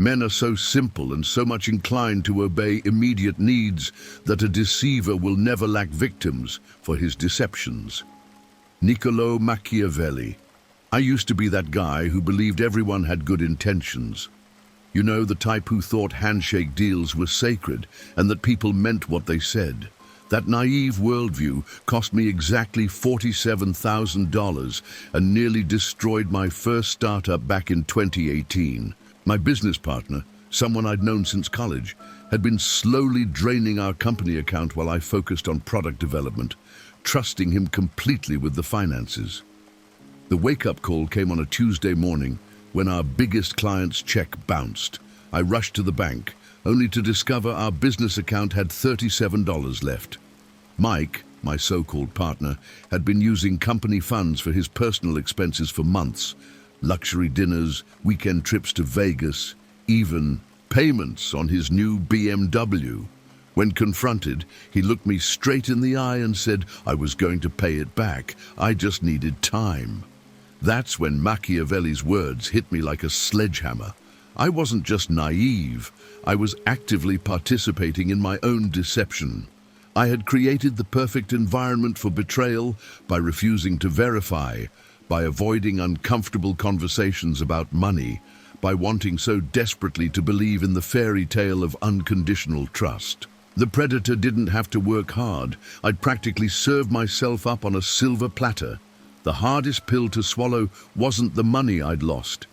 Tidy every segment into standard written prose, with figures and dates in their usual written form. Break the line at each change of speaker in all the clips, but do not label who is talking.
Men are so simple and so much inclined to obey immediate needs that a deceiver will never lack victims for his deceptions. Niccolo Machiavelli. I used to be that guy who believed everyone had good intentions. You know, the type who thought handshake deals were sacred and that people meant what they said. That naive worldview cost me exactly $47,000 and nearly destroyed my first startup back in 2018. My business partner, someone I'd known since college, had been slowly draining our company account while I focused on product development, trusting him completely with the finances. The wake-up call came on a Tuesday morning when our biggest client's check bounced. I rushed to the bank, only to discover our business account had $37 left. Mike, my so-called partner, had been using company funds for his personal expenses for months. Luxury dinners, weekend trips to Vegas, even payments on his new BMW. When confronted, he looked me straight in the eye and said I was going to pay it back. I just needed time. That's when Machiavelli's words hit me like a sledgehammer. I wasn't just naive, I was actively participating in my own deception. I had created the perfect environment for betrayal by refusing to verify, by avoiding uncomfortable conversations about money, by wanting so desperately to believe in the fairy tale of unconditional trust. The predator didn't have to work hard. I'd practically served myself up on a silver platter. The hardest pill to swallow wasn't the money I'd lost.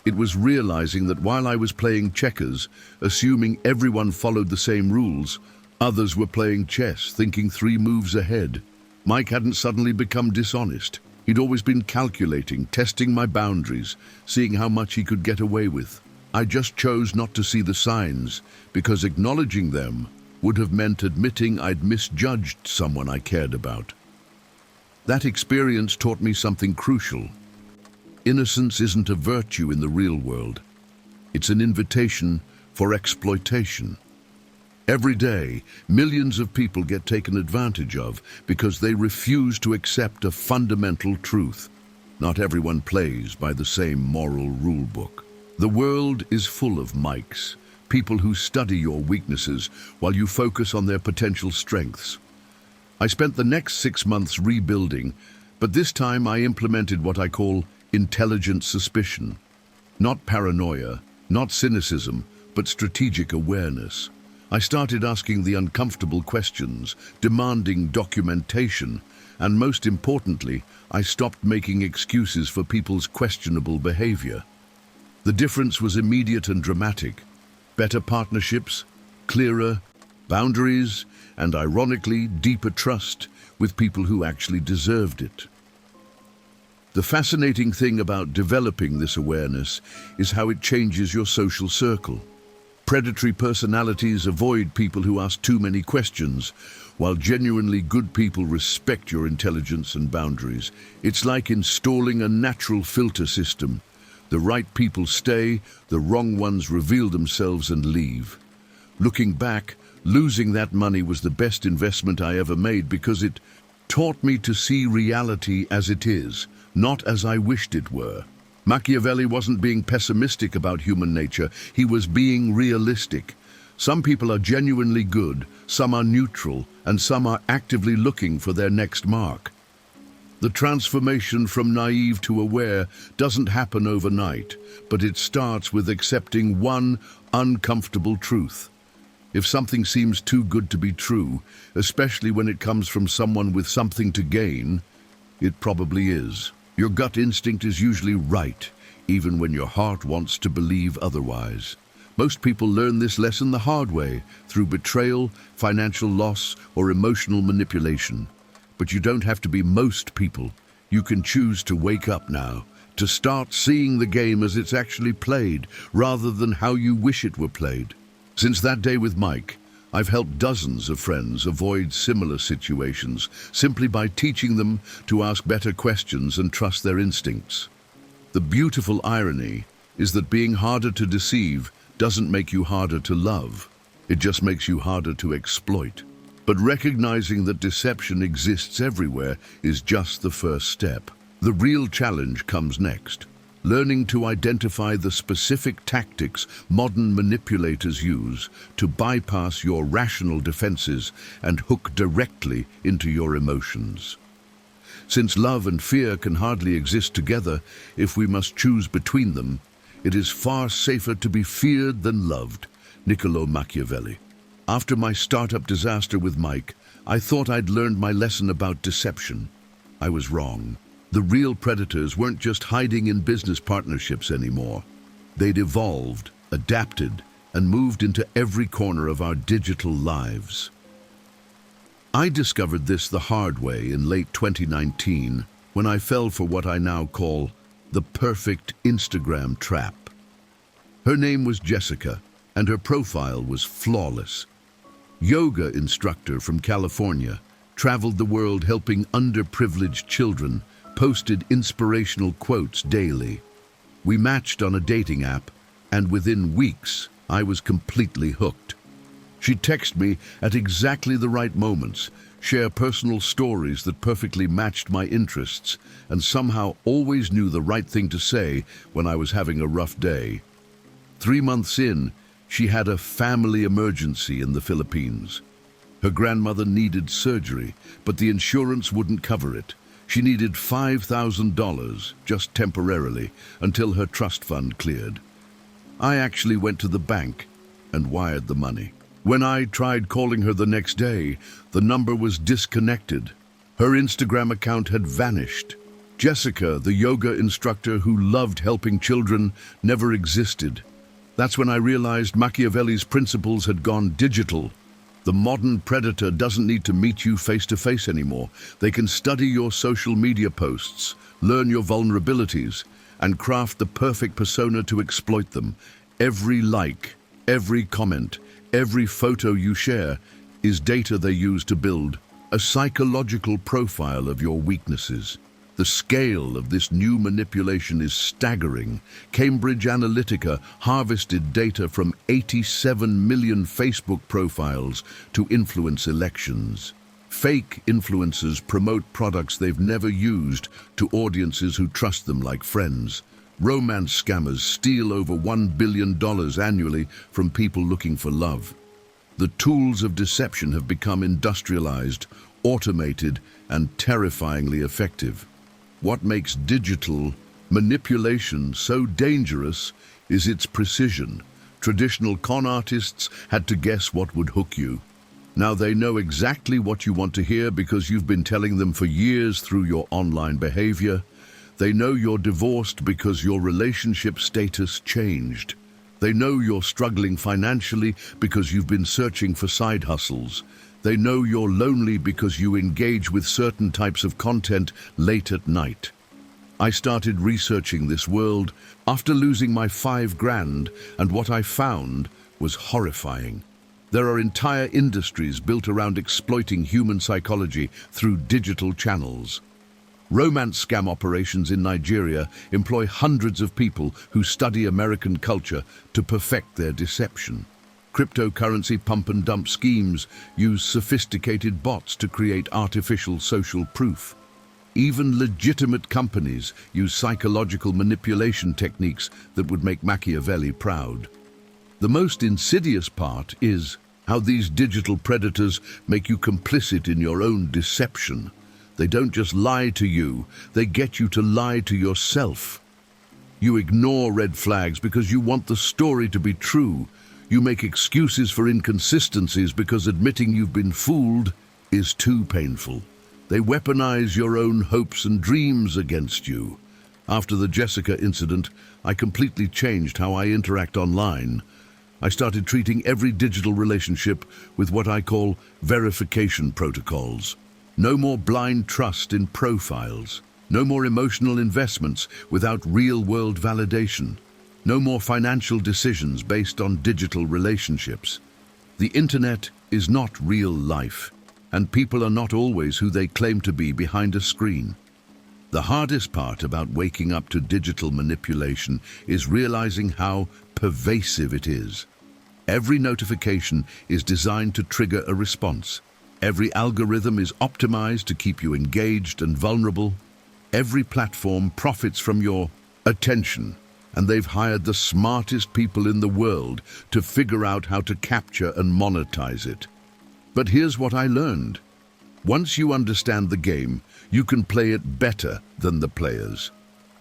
It was realizing that while I was playing checkers, assuming everyone followed the same rules, others were playing chess, thinking 3 moves ahead. Mike hadn't suddenly become dishonest. He'd always been calculating, testing my boundaries, seeing how much he could get away with. I just chose not to see the signs, because acknowledging them would have meant admitting I'd misjudged someone I cared about. That experience taught me something crucial. Innocence isn't a virtue in the real world. It's an invitation for exploitation. Every day, millions of people get taken advantage of because they refuse to accept a fundamental truth. Not everyone plays by the same moral rule book. The world is full of Mikes, people who study your weaknesses while you focus on their potential strengths. I spent the next 6 months rebuilding, but this time I implemented what I call intelligent suspicion. Not paranoia, not cynicism, but strategic awareness. I started asking the uncomfortable questions, demanding documentation, and most importantly, I stopped making excuses for people's questionable behavior. The difference was immediate and dramatic. Better partnerships, clearer boundaries, and ironically, deeper trust with people who actually deserved it. The fascinating thing about developing this awareness is how it changes your social circle. Predatory personalities avoid people who ask too many questions, while genuinely good people respect your intelligence and boundaries. It's like installing a natural filter system. The right people stay, the wrong ones reveal themselves and leave. Looking back, losing that money was the best investment I ever made because it taught me to see reality as it is, not as I wished it were. Machiavelli wasn't being pessimistic about human nature, he was being realistic. Some people are genuinely good, some are neutral, and some are actively looking for their next mark. The transformation from naive to aware doesn't happen overnight, but it starts with accepting one uncomfortable truth. If something seems too good to be true, especially when it comes from someone with something to gain, it probably is. Your gut instinct is usually right, even when your heart wants to believe otherwise. Most people learn this lesson the hard way, through betrayal, financial loss, or emotional manipulation. But you don't have to be most people. You can choose to wake up now, to start seeing the game as it's actually played, rather than how you wish it were played. Since that day with Mike, I've helped dozens of friends avoid similar situations simply by teaching them to ask better questions and trust their instincts. The beautiful irony is that being harder to deceive doesn't make you harder to love. It just makes you harder to exploit. But recognizing that deception exists everywhere is just the first step. The real challenge comes next. learning to identify the specific tactics modern manipulators use to bypass your rational defenses and hook directly into your emotions. Since love and fear can hardly exist together, if we must choose between them, it is far safer to be feared than loved. Niccolo Machiavelli. After my startup disaster with Mike, I thought I'd learned my lesson about deception. I was wrong. The real predators weren't just hiding in business partnerships anymore. They'd evolved, adapted, and moved into every corner of our digital lives. I discovered this the hard way in late 2019 when I fell for what I now call the perfect Instagram trap. Her name was Jessica, and her profile was flawless. Yoga instructor from California, traveled the world helping underprivileged children, posted inspirational quotes daily. We matched on a dating app, and within weeks, I was completely hooked. She'd text me at exactly the right moments, share personal stories that perfectly matched my interests, and somehow always knew the right thing to say when I was having a rough day. 3 months in, she had a family emergency in the Philippines. Her grandmother needed surgery, but the insurance wouldn't cover it. She needed $5,000, just temporarily, until her trust fund cleared. I actually went to the bank and wired the money. When I tried calling her the next day, the number was disconnected. Her Instagram account had vanished. Jessica, the yoga instructor who loved helping children, never existed. That's when I realized Machiavelli's principles had gone digital. The modern predator doesn't need to meet you face to face anymore. They can study your social media posts, learn your vulnerabilities, and craft the perfect persona to exploit them. Every like, every comment, every photo you share is data they use to build a psychological profile of your weaknesses. The scale of this new manipulation is staggering. Cambridge Analytica harvested data from 87 million Facebook profiles to influence elections. Fake influencers promote products they've never used to audiences who trust them like friends. Romance scammers steal over $1 billion annually from people looking for love. The tools of deception have become industrialized, automated, and terrifyingly effective. What makes digital manipulation so dangerous is its precision. Traditional con artists had to guess what would hook you. Now they know exactly what you want to hear because you've been telling them for years through your online behavior. They know you're divorced because your relationship status changed. They know you're struggling financially because you've been searching for side hustles. They know you're lonely because you engage with certain types of content late at night. I started researching this world after losing my $5,000, and what I found was horrifying. There are entire industries built around exploiting human psychology through digital channels. Romance scam operations in Nigeria employ hundreds of people who study American culture to perfect their deception. Cryptocurrency pump-and-dump schemes use sophisticated bots to create artificial social proof. Even legitimate companies use psychological manipulation techniques that would make Machiavelli proud. The most insidious part is how these digital predators make you complicit in your own deception. They don't just lie to you, they get you to lie to yourself. You ignore red flags because you want the story to be true. You make excuses for inconsistencies because admitting you've been fooled is too painful. They weaponize your own hopes and dreams against you. After the Jessica incident, I completely changed how I interact online. I started treating every digital relationship with what I call verification protocols. No more blind trust in profiles. No more emotional investments without real-world validation. No more financial decisions based on digital relationships. The internet is not real life, and people are not always who they claim to be behind a screen. The hardest part about waking up to digital manipulation is realizing how pervasive it is. Every notification is designed to trigger a response. Every algorithm is optimized to keep you engaged and vulnerable. Every platform profits from your attention, and they've hired the smartest people in the world to figure out how to capture and monetize it. But here's what I learned. Once you understand the game, you can play it better than the players.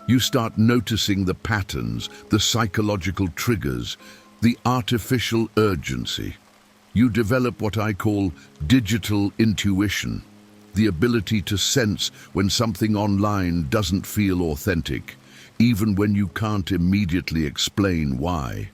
You start noticing the patterns, the psychological triggers, the artificial urgency. You develop what I call digital intuition, the ability to sense when something online doesn't feel authentic, even when you can't immediately explain why.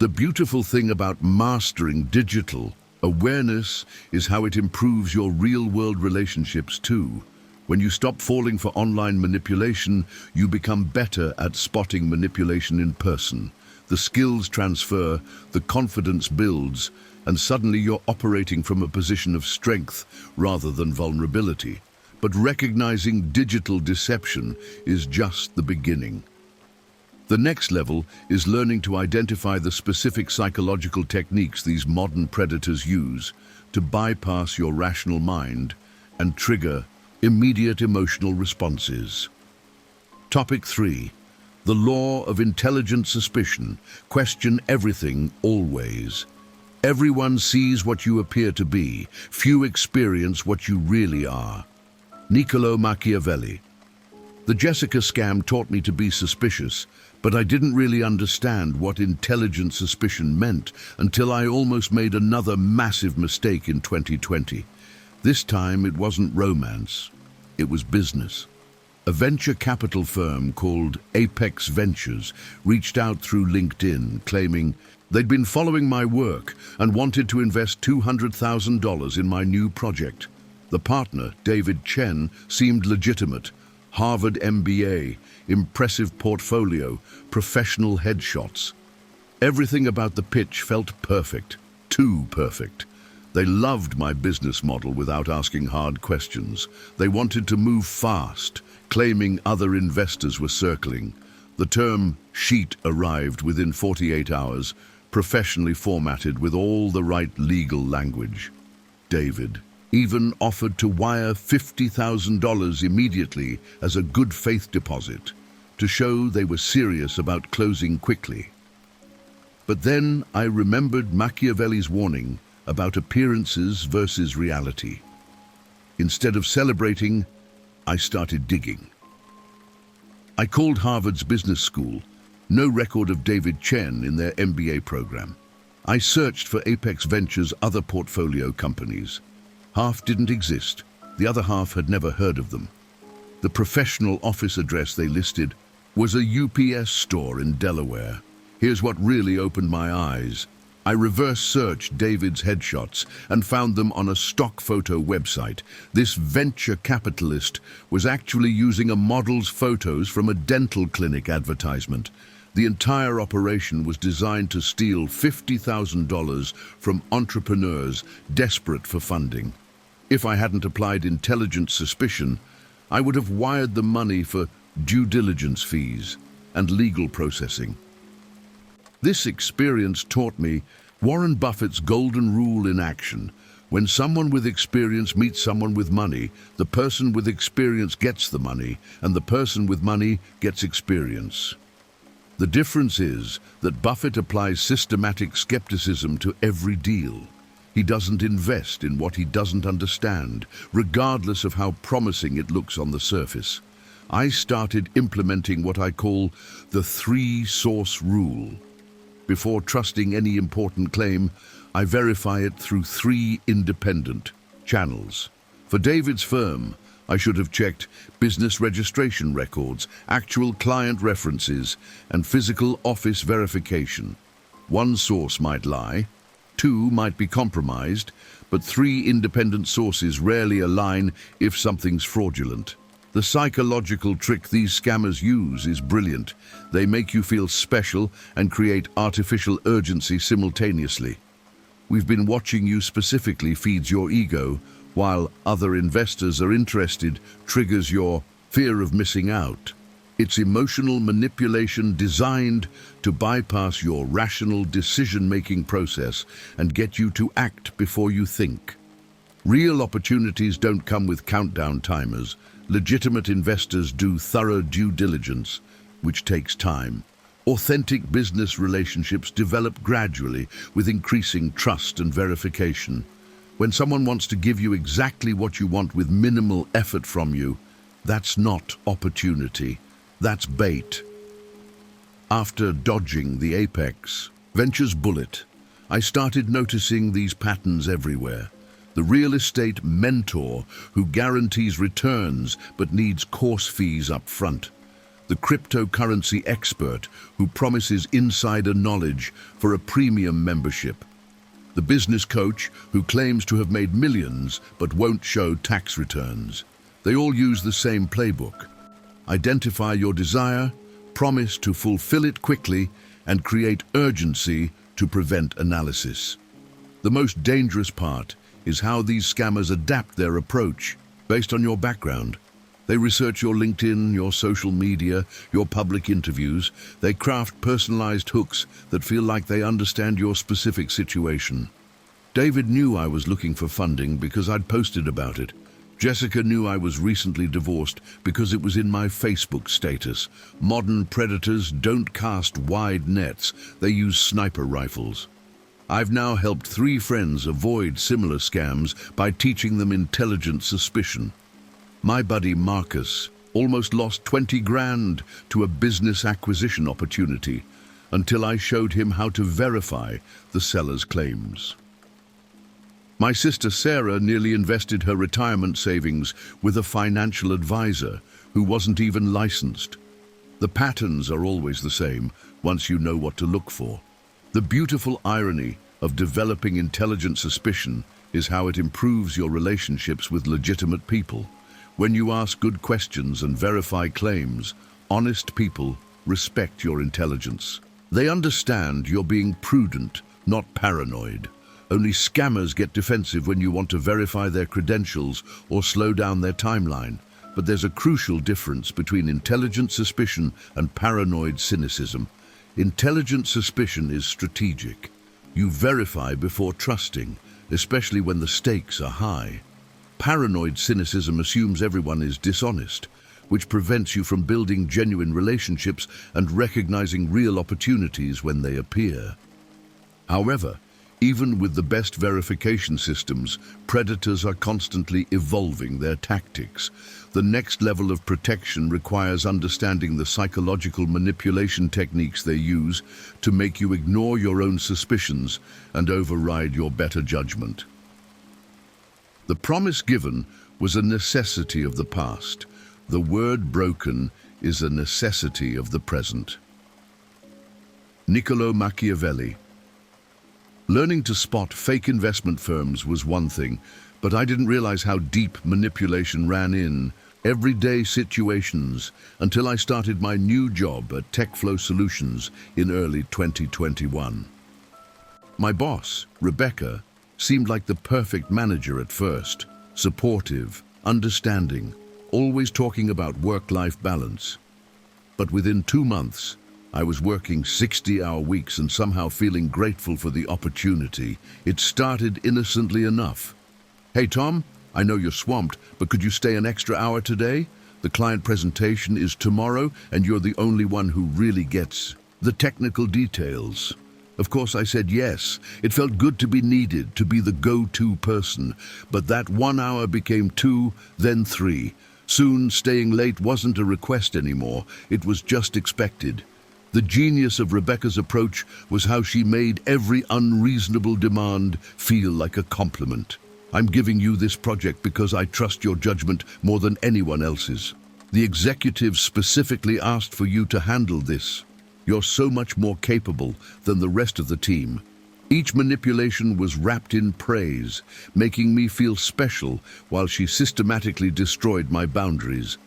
The beautiful thing about mastering digital awareness is how it improves your real-world relationships too. When you stop falling for online manipulation, you become better at spotting manipulation in person. The skills transfer, the confidence builds, and suddenly you're operating from a position of strength rather than vulnerability. But recognizing digital deception is just the beginning. The next level is learning to identify the specific psychological techniques these modern predators use to bypass your rational mind and trigger immediate emotional responses. Topic 3. The law of intelligent suspicion. Question everything, always. Everyone sees what you appear to be. Few experience what you really are. Niccolo Machiavelli. The Jessica scam taught me to be suspicious, but I didn't really understand what intelligent suspicion meant until I almost made another massive mistake in 2020. This time it wasn't romance, it was business. A venture capital firm called Apex Ventures reached out through LinkedIn, claiming they'd been following my work and wanted to invest $200,000 in my new project. The partner, David Chen, seemed legitimate. Harvard MBA, impressive portfolio, professional headshots. Everything about the pitch felt perfect, too perfect. They loved my business model without asking hard questions. They wanted to move fast, claiming other investors were circling. The term sheet arrived within 48 hours, professionally formatted with all the right legal language. David even offered to wire $50,000 immediately as a good faith deposit to show they were serious about closing quickly. But then I remembered Machiavelli's warning about appearances versus reality. Instead of celebrating, I started digging. I called Harvard's business school. No record of David Chen in their MBA program. I searched for Apex Ventures' other portfolio companies. Half didn't exist. The other half had never heard of them. The professional office address they listed was a UPS store in Delaware. Here's what really opened my eyes. I reverse searched David's headshots and found them on a stock photo website. This venture capitalist was actually using a model's photos from a dental clinic advertisement. The entire operation was designed to steal $50,000 from entrepreneurs desperate for funding. If I hadn't applied intelligent suspicion, I would have wired the money for due diligence fees and legal processing. This experience taught me Warren Buffett's golden rule in action. When someone with experience meets someone with money, the person with experience gets the money, and the person with money gets experience. The difference is that Buffett applies systematic skepticism to every deal. He doesn't invest in what he doesn't understand, regardless of how promising it looks on the surface. I started implementing what I call the three-source rule. Before trusting any important claim, I verify it through 3 independent channels. For David's firm, I should have checked business registration records, actual client references, and physical office verification. 1 source might lie, 2 might be compromised, but 3 independent sources rarely align if something's fraudulent. The psychological trick these scammers use is brilliant. They make you feel special and create artificial urgency simultaneously. We've been watching you specifically feeds your ego, while other investors are interested, triggers your fear of missing out. It's emotional manipulation designed to bypass your rational decision-making process and get you to act before you think. Real opportunities don't come with countdown timers. Legitimate investors do thorough due diligence. which takes time. Authentic business relationships develop gradually with increasing trust and verification. When someone wants to give you exactly what you want with minimal effort from you, that's not opportunity, that's bait. After dodging the apex, Venture's bullet, I started noticing these patterns everywhere. The real estate mentor who guarantees returns but needs course fees up front. The cryptocurrency expert who promises insider knowledge for a premium membership. The business coach who claims to have made millions but won't show tax returns. They all use the same playbook. Identify your desire, promise to fulfill it quickly, and create urgency to prevent analysis. The most dangerous part is how these scammers adapt their approach based on your background. They research your LinkedIn, your social media, your public interviews. They craft personalized hooks that feel like they understand your specific situation. David knew I was looking for funding because I'd posted about it. Jessica knew I was recently divorced because it was in my Facebook status. Modern predators don't cast wide nets, they use sniper rifles. I've now helped 3 friends avoid similar scams by teaching them intelligent suspicion. My buddy Marcus almost lost 20 grand to a business acquisition opportunity until I showed him how to verify the seller's claims. My sister Sarah nearly invested her retirement savings with a financial advisor who wasn't even licensed. The patterns are always the same once you know what to look for. The beautiful irony of developing intelligent suspicion is how it improves your relationships with legitimate people. When you ask good questions and verify claims, honest people respect your intelligence. They understand you're being prudent, not paranoid. Only scammers get defensive when you want to verify their credentials or slow down their timeline. But there's a crucial difference between intelligent suspicion and paranoid cynicism. Intelligent suspicion is strategic. You verify before trusting, especially when the stakes are high. Paranoid cynicism assumes everyone is dishonest, which prevents you from building genuine relationships and recognizing real opportunities when they appear. However, even with the best verification systems, predators are constantly evolving their tactics. The next level of protection requires understanding the psychological manipulation techniques they use to make you ignore your own suspicions and override your better judgment. The promise given was a necessity of the past. The word broken is a necessity of the present. Niccolo Machiavelli. Learning to spot fake investment firms was one thing, but I didn't realize how deep manipulation ran in everyday situations until I started my new job at TechFlow Solutions in early 2021. My boss, Rebecca, seemed like the perfect manager at first, supportive, understanding, always talking about work-life balance. But within 2 months, I was working 60-hour weeks and somehow feeling grateful for the opportunity. It started innocently enough. "Hey Tom, I know you're swamped, but could you stay an extra hour today? The client presentation is tomorrow and you're the only one who really gets the technical details." Of course I said yes. It felt good to be needed, to be the go-to person. But that 1 hour became 2, then 3. Soon staying late wasn't a request anymore. It was just expected. The genius of Rebecca's approach was how she made every unreasonable demand feel like a compliment. "I'm giving you this project because I trust your judgment more than anyone else's. The executive specifically asked for you to handle this. You're so much more capable than the rest of the team." Each manipulation was wrapped in praise, making me feel special while she systematically destroyed my boundaries.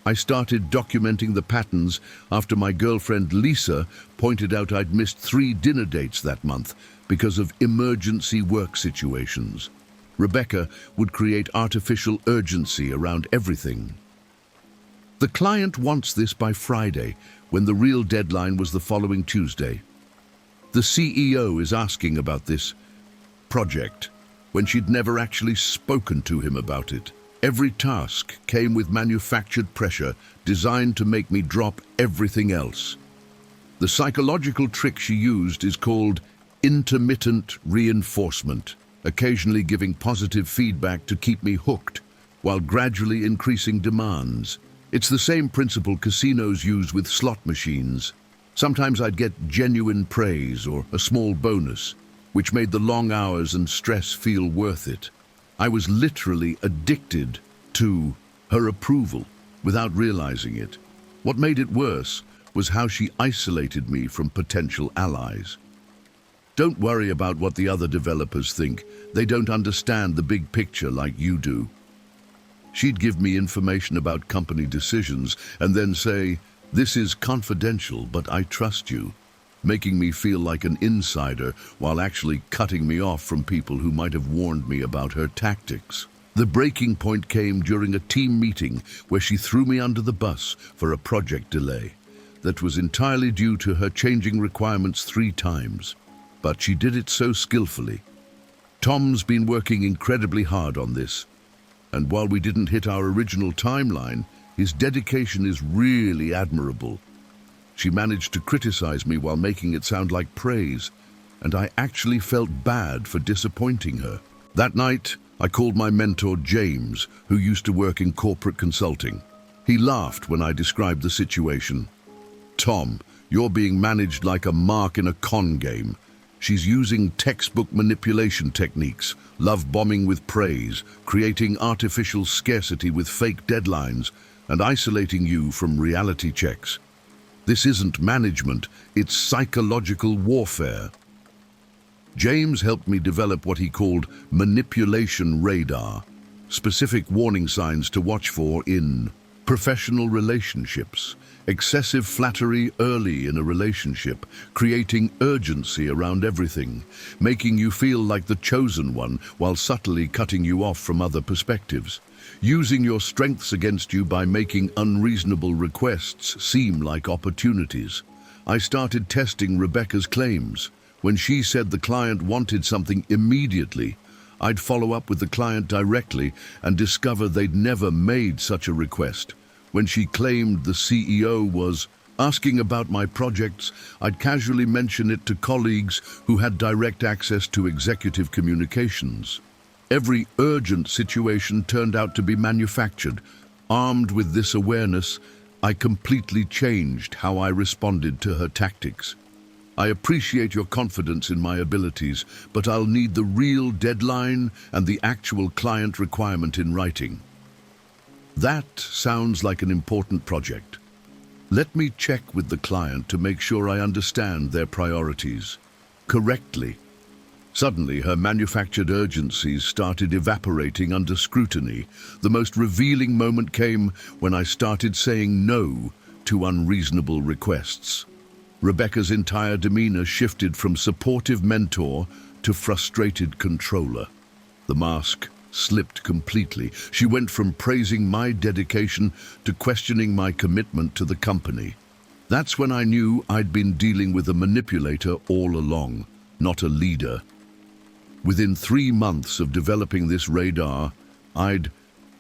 I started documenting the patterns after my girlfriend Lisa pointed out I'd missed 3 dinner dates that month because of emergency work situations. Rebecca would create artificial urgency around everything. "The client wants this by Friday," when the real deadline was the following Tuesday. "The CEO is asking about this project," when she'd never actually spoken to him about it. Every task came with manufactured pressure designed to make me drop everything else. The psychological trick she used is called intermittent reinforcement, occasionally giving positive feedback to keep me hooked, while gradually increasing demands. It's the same principle casinos use with slot machines. Sometimes I'd get genuine praise or a small bonus, which made the long hours and stress feel worth it. I was literally addicted to her approval without realizing it. What made it worse was how she isolated me from potential allies. Don't worry about what the other developers think. They don't understand the big picture like you do. She'd give me information about company decisions and then say, "This is confidential, but I trust you," making me feel like an insider while actually cutting me off from people who might have warned me about her tactics. The breaking point came during a team meeting where she threw me under the bus for a project delay that was entirely due to her changing requirements 3 times. But she did it so skillfully. Tom's been working incredibly hard on this, and while we didn't hit our original timeline, his dedication is really admirable. She managed to criticize me while making it sound like praise, and I actually felt bad for disappointing her. That night, I called my mentor James, who used to work in corporate consulting. He laughed when I described the situation. "Tom, you're being managed like a mark in a con game. She's using textbook manipulation techniques, love bombing with praise, creating artificial scarcity with fake deadlines, and isolating you from reality checks. This isn't management, it's psychological warfare." James helped me develop what he called manipulation radar, specific warning signs to watch for in professional relationships, excessive flattery early in a relationship, creating urgency around everything, making you feel like the chosen one while subtly cutting you off from other perspectives, using your strengths against you by making unreasonable requests seem like opportunities. I started testing Rebecca's claims. When she said the client wanted something immediately, I'd follow up with the client directly and discover they'd never made such a request. When she claimed the CEO was asking about my projects, I'd casually mention it to colleagues who had direct access to executive communications. Every urgent situation turned out to be manufactured. Armed with this awareness, I completely changed how I responded to her tactics. "I appreciate your confidence in my abilities, but I'll need the real deadline and the actual client requirement in writing." That sounds like an important project. Let me check with the client to make sure I understand their priorities correctly. Suddenly, her manufactured urgencies started evaporating under scrutiny. The most revealing moment came when I started saying no to unreasonable requests. Rebecca's entire demeanor shifted from supportive mentor to frustrated controller. The mask slipped completely. She went from praising my dedication to questioning my commitment to the company. That's when I knew I'd been dealing with a manipulator all along, not a leader. Within 3 months of developing this radar, I'd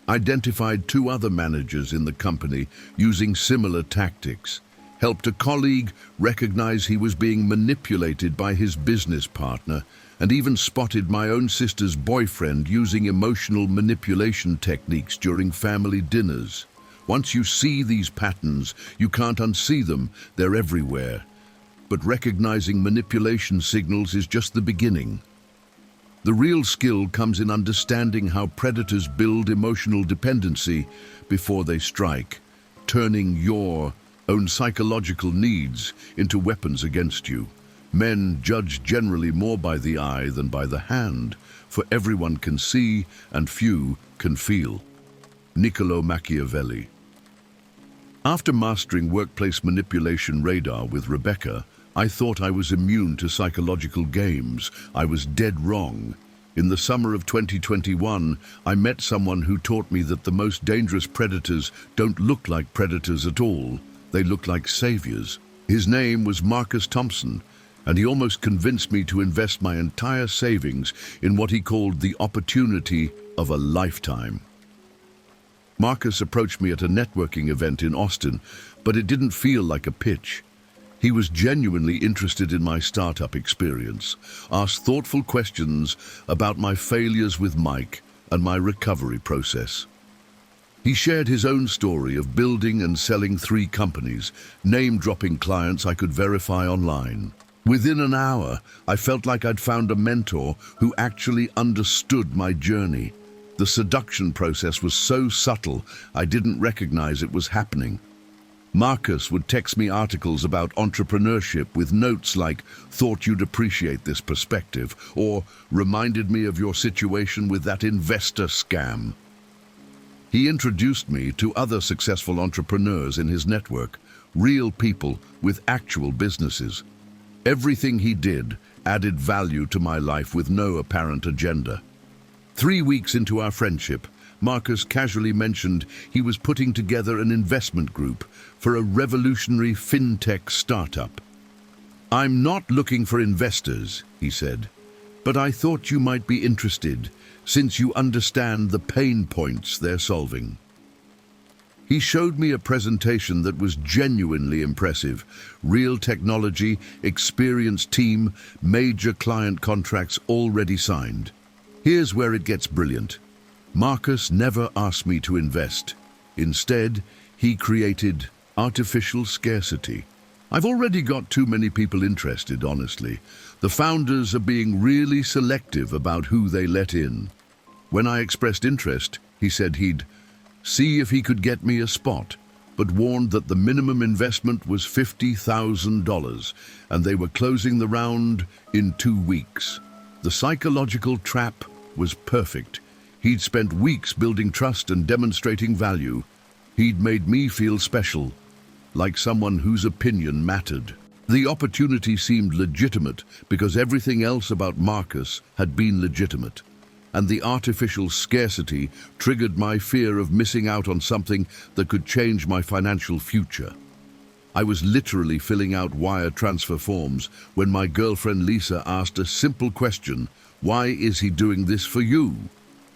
identified 2 other managers in the company using similar tactics, helped a colleague recognize he was being manipulated by his business partner, and even spotted my own sister's boyfriend using emotional manipulation techniques during family dinners. Once you see these patterns, you can't unsee them. They're everywhere. But recognizing manipulation signals is just the beginning. The real skill comes in understanding how predators build emotional dependency before they strike, turning your own psychological needs into weapons against you. Men judge generally more by the eye than by the hand, for everyone can see and few can feel. Niccolo Machiavelli. After mastering workplace manipulation radar with Rebecca, I thought I was immune to psychological games. I was dead wrong. In the summer of 2021, I met someone who taught me that the most dangerous predators don't look like predators at all. They look like saviors. His name was Marcus Thompson, and he almost convinced me to invest my entire savings in what he called the opportunity of a lifetime. Marcus approached me at a networking event in Austin, but it didn't feel like a pitch. He was genuinely interested in my startup experience, asked thoughtful questions about my failures with Mike and my recovery process. He shared his own story of building and selling 3 companies, name-dropping clients I could verify online. Within an hour, I felt like I'd found a mentor who actually understood my journey. The seduction process was so subtle, I didn't recognize it was happening. Marcus would text me articles about entrepreneurship with notes like, "Thought you'd appreciate this perspective," or "Reminded me of your situation with that investor scam." He introduced me to other successful entrepreneurs in his network, real people with actual businesses. Everything he did added value to my life with no apparent agenda. 3 weeks into our friendship, Marcus casually mentioned he was putting together an investment group for a revolutionary fintech startup. "I'm not looking for investors," he said, "but I thought you might be interested since you understand the pain points they're solving." He showed me a presentation that was genuinely impressive. Real technology, experienced team, major client contracts already signed. Here's where it gets brilliant. Marcus never asked me to invest. Instead, he created artificial scarcity. I've already got too many people interested, honestly. The founders are being really selective about who they let in. When I expressed interest, he said he'd see if he could get me a spot, but warned that the minimum investment was $50,000 and they were closing the round in 2 weeks. The psychological trap was perfect. He'd spent weeks building trust and demonstrating value. He'd made me feel special, like someone whose opinion mattered. The opportunity seemed legitimate because everything else about Marcus had been legitimate. And the artificial scarcity triggered my fear of missing out on something that could change my financial future. I was literally filling out wire transfer forms when my girlfriend Lisa asked a simple question: "Why is he doing this for you?"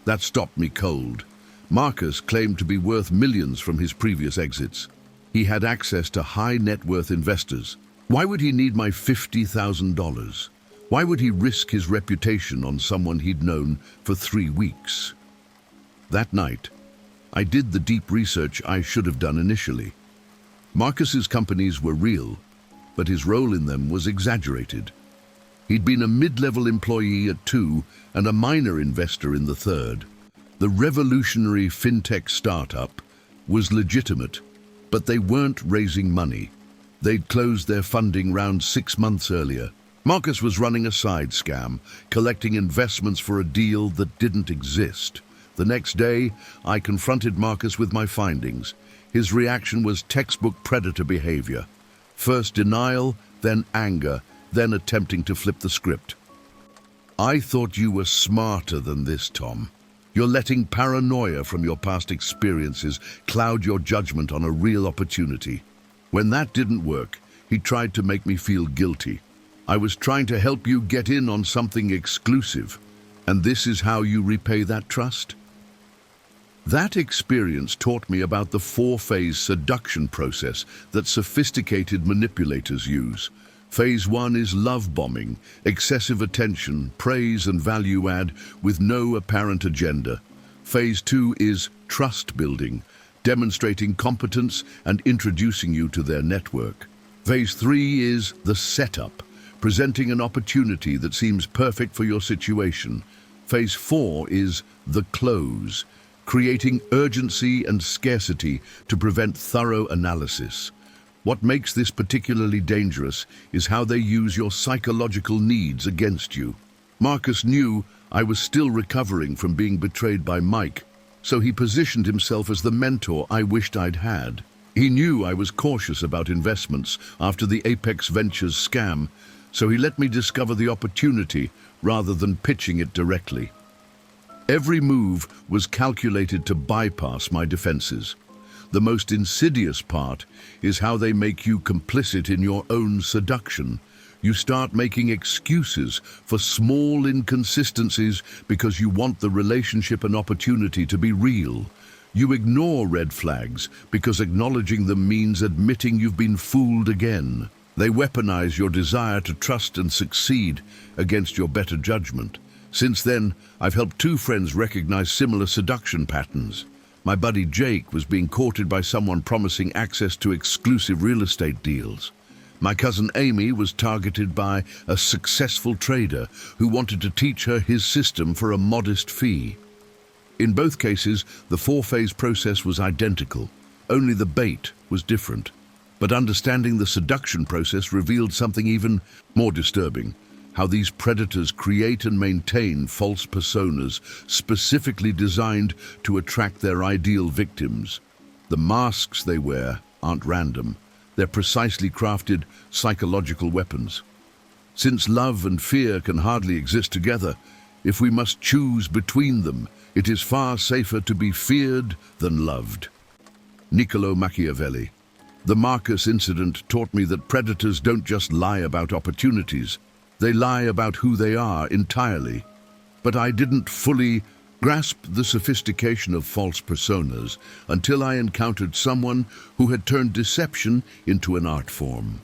That stopped me cold. Marcus claimed to be worth millions from his previous exits. He had access to high net worth investors. Why would he need my $50,000? Why would he risk his reputation on someone he'd known for 3 weeks? That night, I did the deep research I should have done initially. Marcus's companies were real, but his role in them was exaggerated. He'd been a mid-level employee at 2 and a minor investor in the 3rd. The revolutionary fintech startup was legitimate, but they weren't raising money. They'd closed their funding round 6 months earlier. Marcus was running a side scam, collecting investments for a deal that didn't exist. The next day, I confronted Marcus with my findings. His reaction was textbook predator behavior. First denial, then anger, then attempting to flip the script. "I thought you were smarter than this, Tom. You're letting paranoia from your past experiences cloud your judgment on a real opportunity." When that didn't work, he tried to make me feel guilty. "I was trying to help you get in on something exclusive, and this is how you repay that trust?" That experience taught me about the 4-phase seduction process that sophisticated manipulators use. Phase 1 is love bombing, excessive attention, praise and value add with no apparent agenda. Phase 2 is trust building, demonstrating competence and introducing you to their network. Phase 3 is the setup, presenting an opportunity that seems perfect for your situation. Phase 4 is the close, creating urgency and scarcity to prevent thorough analysis. What makes this particularly dangerous is how they use your psychological needs against you. Marcus knew I was still recovering from being betrayed by Mike, so he positioned himself as the mentor I wished I'd had. He knew I was cautious about investments after the Apex Ventures scam, so he let me discover the opportunity rather than pitching it directly. Every move was calculated to bypass my defenses. The most insidious part is how they make you complicit in your own seduction. You start making excuses for small inconsistencies because you want the relationship and opportunity to be real. You ignore red flags because acknowledging them means admitting you've been fooled again. They weaponize your desire to trust and succeed against your better judgment. Since then, I've helped two friends recognize similar seduction patterns. My buddy Jake was being courted by someone promising access to exclusive real estate deals. My cousin Amy was targeted by a successful trader who wanted to teach her his system for a modest fee. In both cases, the four-phase process was identical, only the bait was different. But understanding the seduction process revealed something even more disturbing: how these predators create and maintain false personas specifically designed to attract their ideal victims. The masks they wear aren't random. They're precisely crafted psychological weapons. Since love and fear can hardly exist together, if we must choose between them, it is far safer to be feared than loved. Niccolo Machiavelli. The Marcus incident taught me that predators don't just lie about opportunities, they lie about who they are entirely. But I didn't fully grasp the sophistication of false personas until I encountered someone who had turned deception into an art form.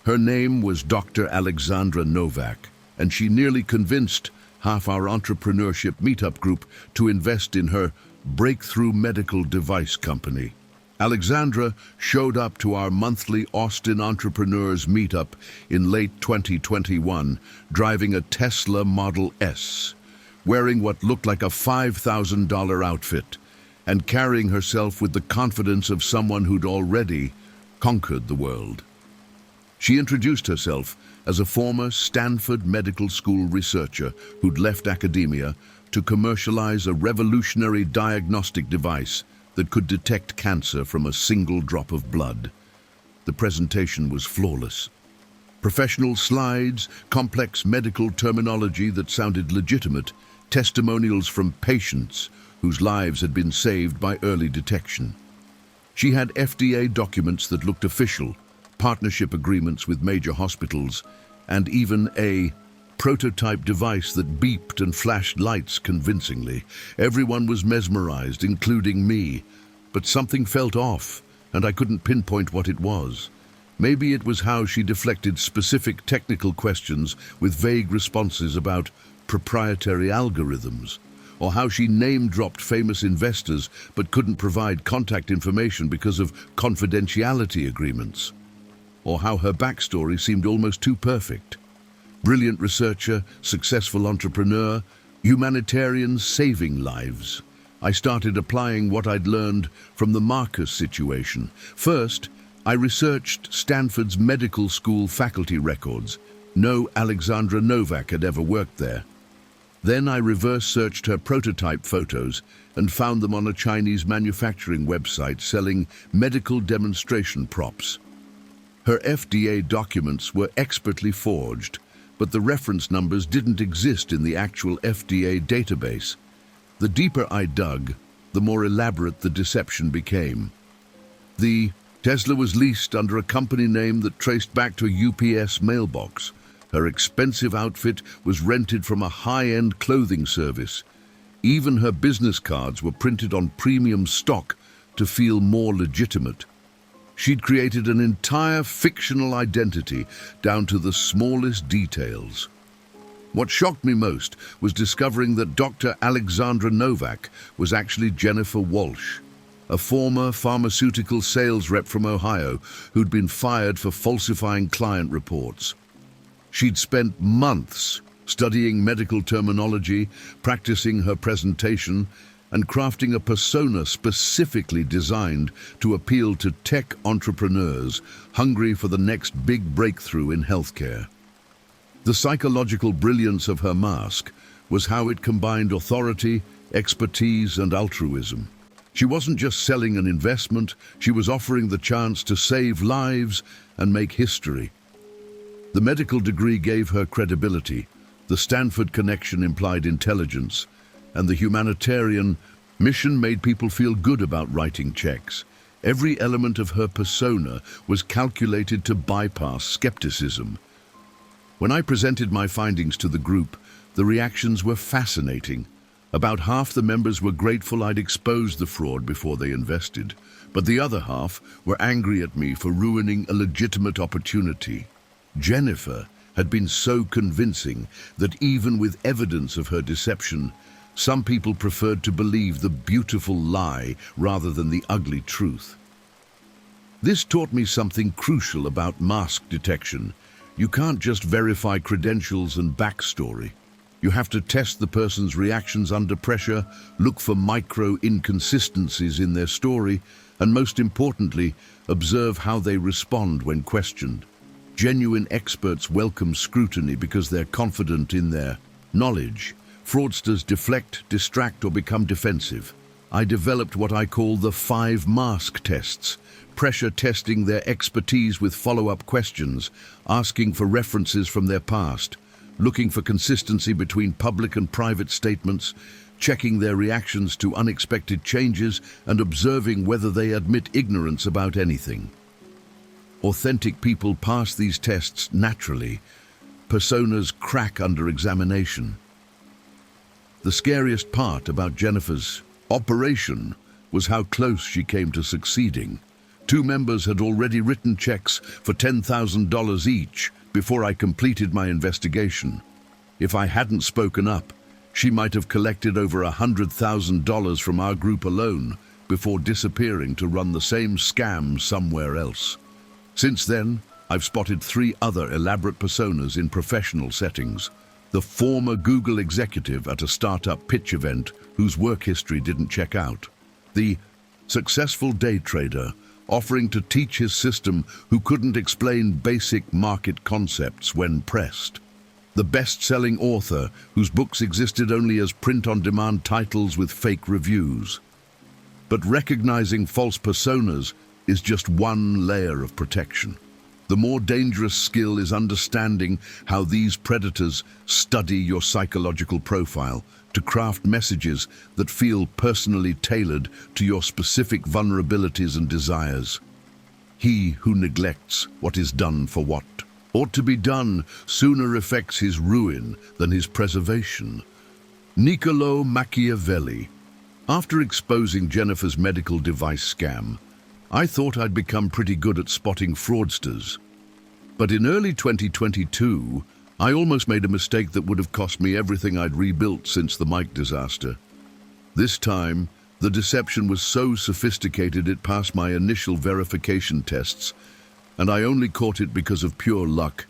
Her name was Dr. Alexandra Novak, and she nearly convinced half our entrepreneurship meetup group to invest in her breakthrough medical device company. Alexandra showed up to our monthly Austin Entrepreneurs meetup in late 2021, driving a Tesla Model S, wearing what looked like a $5,000 outfit, and carrying herself with the confidence of someone who'd already conquered the world. She introduced herself as a former Stanford Medical School researcher who'd left academia to commercialize a revolutionary diagnostic device that could detect cancer from a single drop of blood. The presentation was flawless. Professional slides, complex medical terminology that sounded legitimate, testimonials from patients whose lives had been saved by early detection. She had FDA documents that looked official, partnership agreements with major hospitals, and even a prototype device that beeped and flashed lights convincingly. Everyone was mesmerized, including me. But something felt off, and I couldn't pinpoint what it was. Maybe it was how she deflected specific technical questions with vague responses about proprietary algorithms, or how she name-dropped famous investors but couldn't provide contact information because of confidentiality agreements, or how her backstory seemed almost too perfect. Brilliant researcher, successful entrepreneur, humanitarian saving lives. I started applying what I'd learned from the Marcus situation. First, I researched Stanford's medical school faculty records. No Alexandra Novak had ever worked there. Then I reverse-searched her prototype photos and found them on a Chinese manufacturing website selling medical demonstration props. Her FDA documents were expertly forged, but the reference numbers didn't exist in the actual FDA database. The deeper I dug, the more elaborate the deception became. The Tesla was leased under a company name that traced back to a UPS mailbox. Her expensive outfit was rented from a high-end clothing service. Even her business cards were printed on premium stock to feel more legitimate. She'd created an entire fictional identity down to the smallest details. What shocked me most was discovering that Dr. Alexandra Novak was actually Jennifer Walsh, a former pharmaceutical sales rep from Ohio who'd been fired for falsifying client reports. She'd spent months studying medical terminology, practicing her presentation, and crafting a persona specifically designed to appeal to tech entrepreneurs hungry for the next big breakthrough in healthcare. The psychological brilliance of her mask was how it combined authority, expertise, and altruism. She wasn't just selling an investment, she was offering the chance to save lives and make history. The medical degree gave her credibility, the Stanford connection implied intelligence, and the humanitarian mission made people feel good about writing checks. Every element of her persona was calculated to bypass skepticism. When I presented my findings to the group, the reactions were fascinating. About half the members were grateful I'd exposed the fraud before they invested, but the other half were angry at me for ruining a legitimate opportunity. Jennifer had been so convincing that even with evidence of her deception, some people preferred to believe the beautiful lie rather than the ugly truth. This taught me something crucial about mask detection. You can't just verify credentials and backstory. You have to test the person's reactions under pressure, look for micro inconsistencies in their story, and most importantly, observe how they respond when questioned. Genuine experts welcome scrutiny because they're confident in their knowledge. Fraudsters deflect, distract, or become defensive. I developed what I call the 5 mask tests, pressure testing their expertise with follow-up questions, asking for references from their past, looking for consistency between public and private statements, checking their reactions to unexpected changes, and observing whether they admit ignorance about anything. Authentic people pass these tests naturally. Personas crack under examination. The scariest part about Jennifer's operation was how close she came to succeeding. 2 members had already written checks for $10,000 each before I completed my investigation. If I hadn't spoken up, she might have collected over $100,000 from our group alone before disappearing to run the same scam somewhere else. Since then, I've spotted 3 other elaborate personas in professional settings. The former Google executive at a startup pitch event whose work history didn't check out. The successful day trader offering to teach his system who couldn't explain basic market concepts when pressed. The best-selling author whose books existed only as print-on-demand titles with fake reviews. But recognizing false personas is just one layer of protection. The more dangerous skill is understanding how these predators study your psychological profile to craft messages that feel personally tailored to your specific vulnerabilities and desires. He who neglects what is done for what ought to be done sooner effects his ruin than his preservation. Niccolo Machiavelli. After exposing Jennifer's medical device scam, I thought I'd become pretty good at spotting fraudsters. But in early 2022, I almost made a mistake that would have cost me everything I'd rebuilt since the Mike disaster. This time, the deception was so sophisticated it passed my initial verification tests, and I only caught it because of pure luck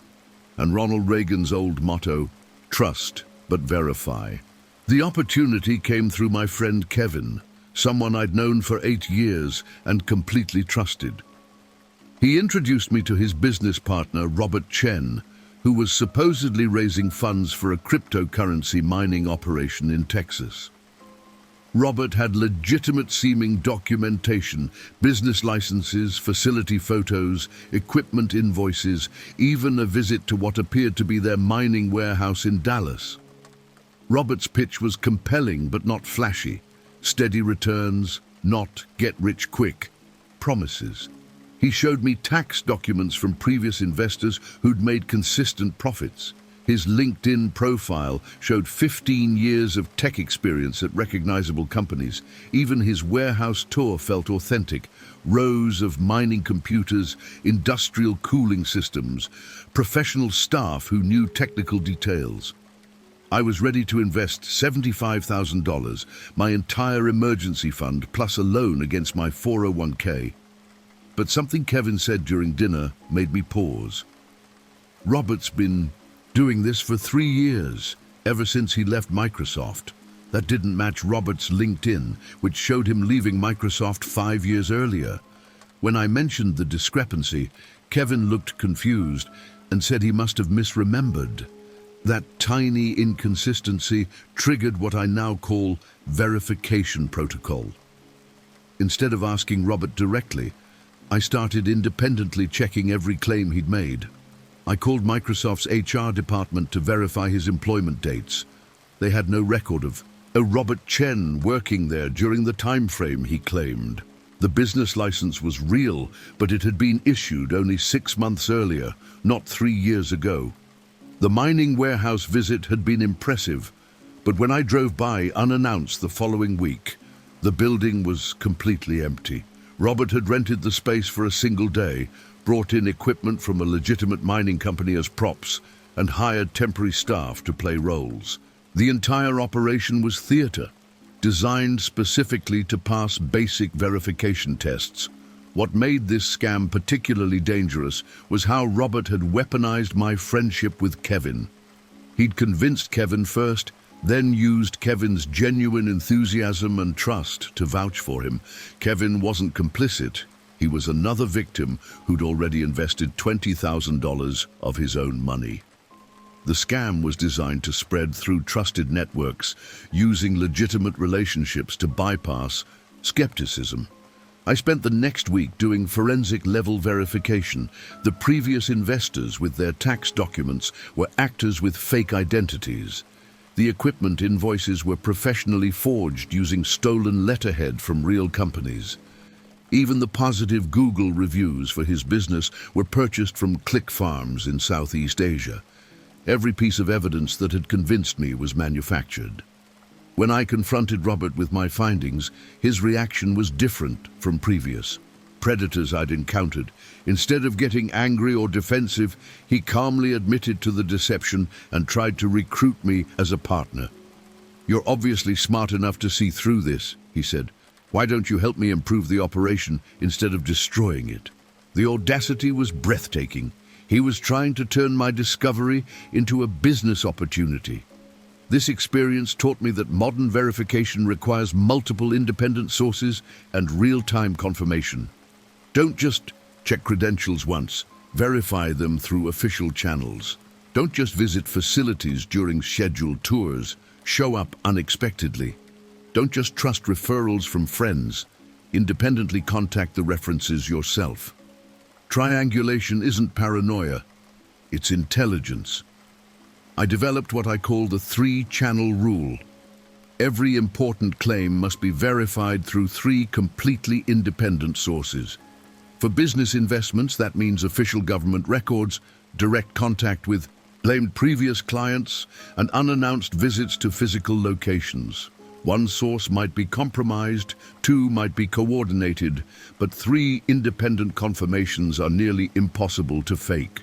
and Ronald Reagan's old motto, trust but verify. The opportunity came through my friend Kevin, someone I'd known for 8 years and completely trusted. He introduced me to his business partner, Robert Chen, who was supposedly raising funds for a cryptocurrency mining operation in Texas. Robert had legitimate-seeming documentation, business licenses, facility photos, equipment invoices, even a visit to what appeared to be their mining warehouse in Dallas. Robert's pitch was compelling but not flashy. Steady returns, not get-rich-quick promises. He showed me tax documents from previous investors who'd made consistent profits. His LinkedIn profile showed 15 years of tech experience at recognizable companies. Even his warehouse tour felt authentic. Rows of mining computers, industrial cooling systems, professional staff who knew technical details. I was ready to invest $75,000, my entire emergency fund, plus a loan against my 401k. But something Kevin said during dinner made me pause. Robert's been doing this for 3 years, ever since he left Microsoft. That didn't match Robert's LinkedIn, which showed him leaving Microsoft 5 years earlier. When I mentioned the discrepancy, Kevin looked confused and said he must have misremembered. That tiny inconsistency triggered what I now call verification protocol. Instead of asking Robert directly, I started independently checking every claim he'd made. I called Microsoft's HR department to verify his employment dates. They had no record of a Robert Chen working there during the time frame he claimed. The business license was real, but it had been issued only 6 months earlier, not 3 years ago. The mining warehouse visit had been impressive, But when I drove by unannounced the following week, the building was completely empty. Robert had rented the space for a single day, brought in equipment from a legitimate mining company as props, and hired temporary staff to play roles. The entire operation was theater, designed specifically to pass basic verification tests. What made this scam particularly dangerous was how Robert had weaponized my friendship with Kevin. He'd convinced Kevin first, then used Kevin's genuine enthusiasm and trust to vouch for him. Kevin wasn't complicit. He was another victim who'd already invested $20,000 of his own money. The scam was designed to spread through trusted networks, using legitimate relationships to bypass skepticism. I spent the next week doing forensic-level verification. The previous investors with their tax documents were actors with fake identities. The equipment invoices were professionally forged using stolen letterhead from real companies. Even the positive Google reviews for his business were purchased from click farms in Southeast Asia. Every piece of evidence that had convinced me was manufactured. When I confronted Robert with my findings, his reaction was different from previous predators I'd encountered. Instead of getting angry or defensive, he calmly admitted to the deception and tried to recruit me as a partner. "You're obviously smart enough to see through this," he said. "Why don't you help me improve the operation instead of destroying it?" The audacity was breathtaking. He was trying to turn my discovery into a business opportunity. This experience taught me that modern verification requires multiple independent sources and real-time confirmation. Don't just check credentials once, verify them through official channels. Don't just visit facilities during scheduled tours, show up unexpectedly. Don't just trust referrals from friends, independently contact the references yourself. Triangulation isn't paranoia, it's intelligence. I developed what I call the three-channel rule. Every important claim must be verified through three completely independent sources. For business investments, that means official government records, direct contact with claimed previous clients, and unannounced visits to physical locations. One source might be compromised, two might be coordinated, but three independent confirmations are nearly impossible to fake.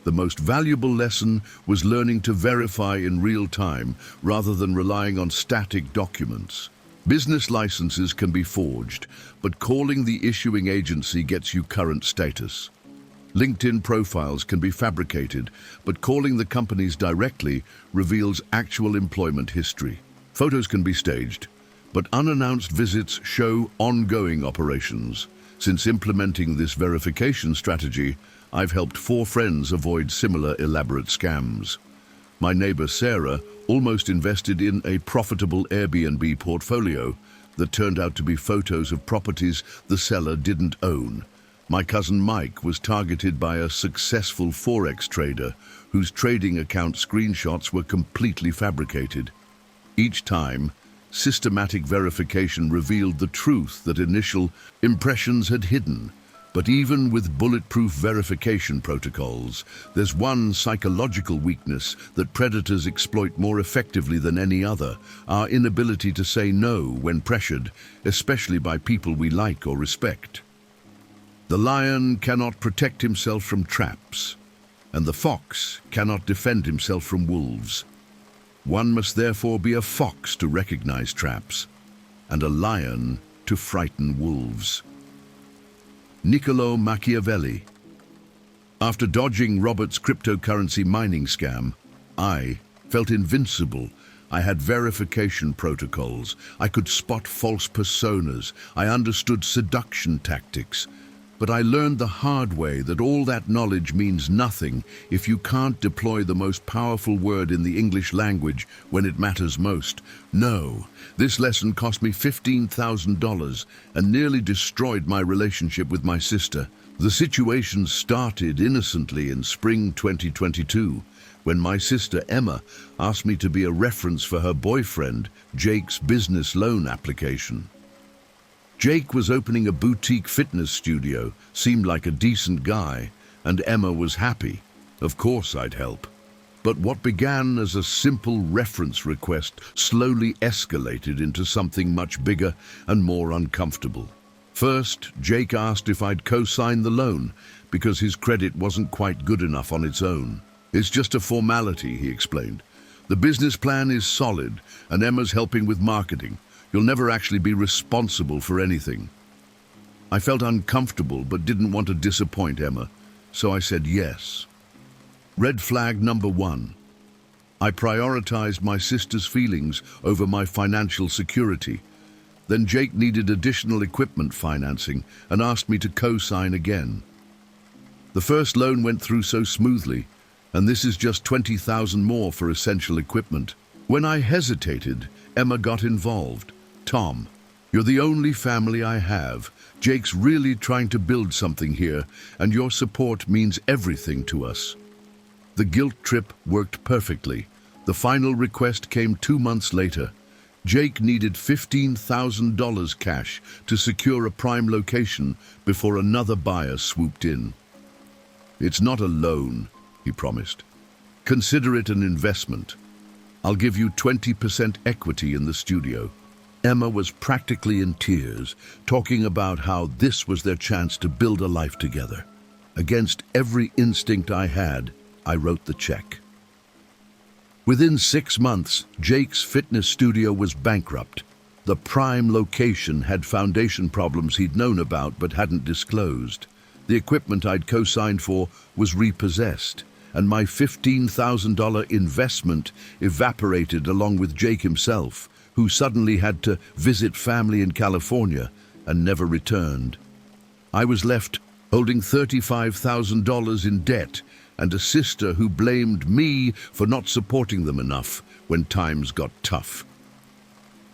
The most valuable lesson was learning to verify in real time rather than relying on static documents. Business licenses can be forged, but calling the issuing agency gets you current status. LinkedIn profiles can be fabricated, but calling the companies directly reveals actual employment history. Photos can be staged, but unannounced visits show ongoing operations. Since implementing this verification strategy, I've helped 4 friends avoid similar elaborate scams. My neighbor Sarah almost invested in a profitable Airbnb portfolio that turned out to be photos of properties the seller didn't own. My cousin Mike was targeted by a successful Forex trader whose trading account screenshots were completely fabricated. Each time, systematic verification revealed the truth that initial impressions had hidden. But even with bulletproof verification protocols, there's one psychological weakness that predators exploit more effectively than any other: our inability to say no when pressured, especially by people we like or respect. The lion cannot protect himself from traps, and the fox cannot defend himself from wolves. One must therefore be a fox to recognize traps, and a lion to frighten wolves. Niccolo Machiavelli. After dodging Robert's cryptocurrency mining scam, I felt invincible. I had verification protocols. I could spot false personas. I understood seduction tactics. But I learned the hard way that all that knowledge means nothing if you can't deploy the most powerful word in the English language when it matters most. No. This lesson cost me $15,000 and nearly destroyed my relationship with my sister. The situation started innocently in spring 2022, when my sister Emma asked me to be a reference for her boyfriend, Jake's business loan application. Jake was opening a boutique fitness studio, seemed like a decent guy, and Emma was happy. Of course I'd help. But what began as a simple reference request slowly escalated into something much bigger and more uncomfortable. First, Jake asked if I'd co-sign the loan because his credit wasn't quite good enough on its own. "It's just a formality," he explained. "The business plan is solid, and Emma's helping with marketing. You'll never actually be responsible for anything." I felt uncomfortable but didn't want to disappoint Emma, so I said yes. Red flag number 1. I prioritized my sister's feelings over my financial security. Then Jake needed additional equipment financing and asked me to co-sign again. The first loan went through so smoothly, and this is just $20,000 more for essential equipment. When I hesitated, Emma got involved. "Tom, you're the only family I have. Jake's really trying to build something here, and your support means everything to us." The guilt trip worked perfectly. The final request came 2 months later. Jake needed $15,000 cash to secure a prime location before another buyer swooped in. "It's not a loan," he promised. "Consider it an investment. I'll give you 20% equity in the studio." Emma was practically in tears, talking about how this was their chance to build a life together. Against every instinct I had, I wrote the check. Within 6 months, Jake's fitness studio was bankrupt. The prime location had foundation problems he'd known about but hadn't disclosed. The equipment I'd co-signed for was repossessed, and my $15,000 investment evaporated along with Jake himself, who suddenly had to visit family in California and never returned. I was left holding $35,000 in debt and a sister who blamed me for not supporting them enough when times got tough.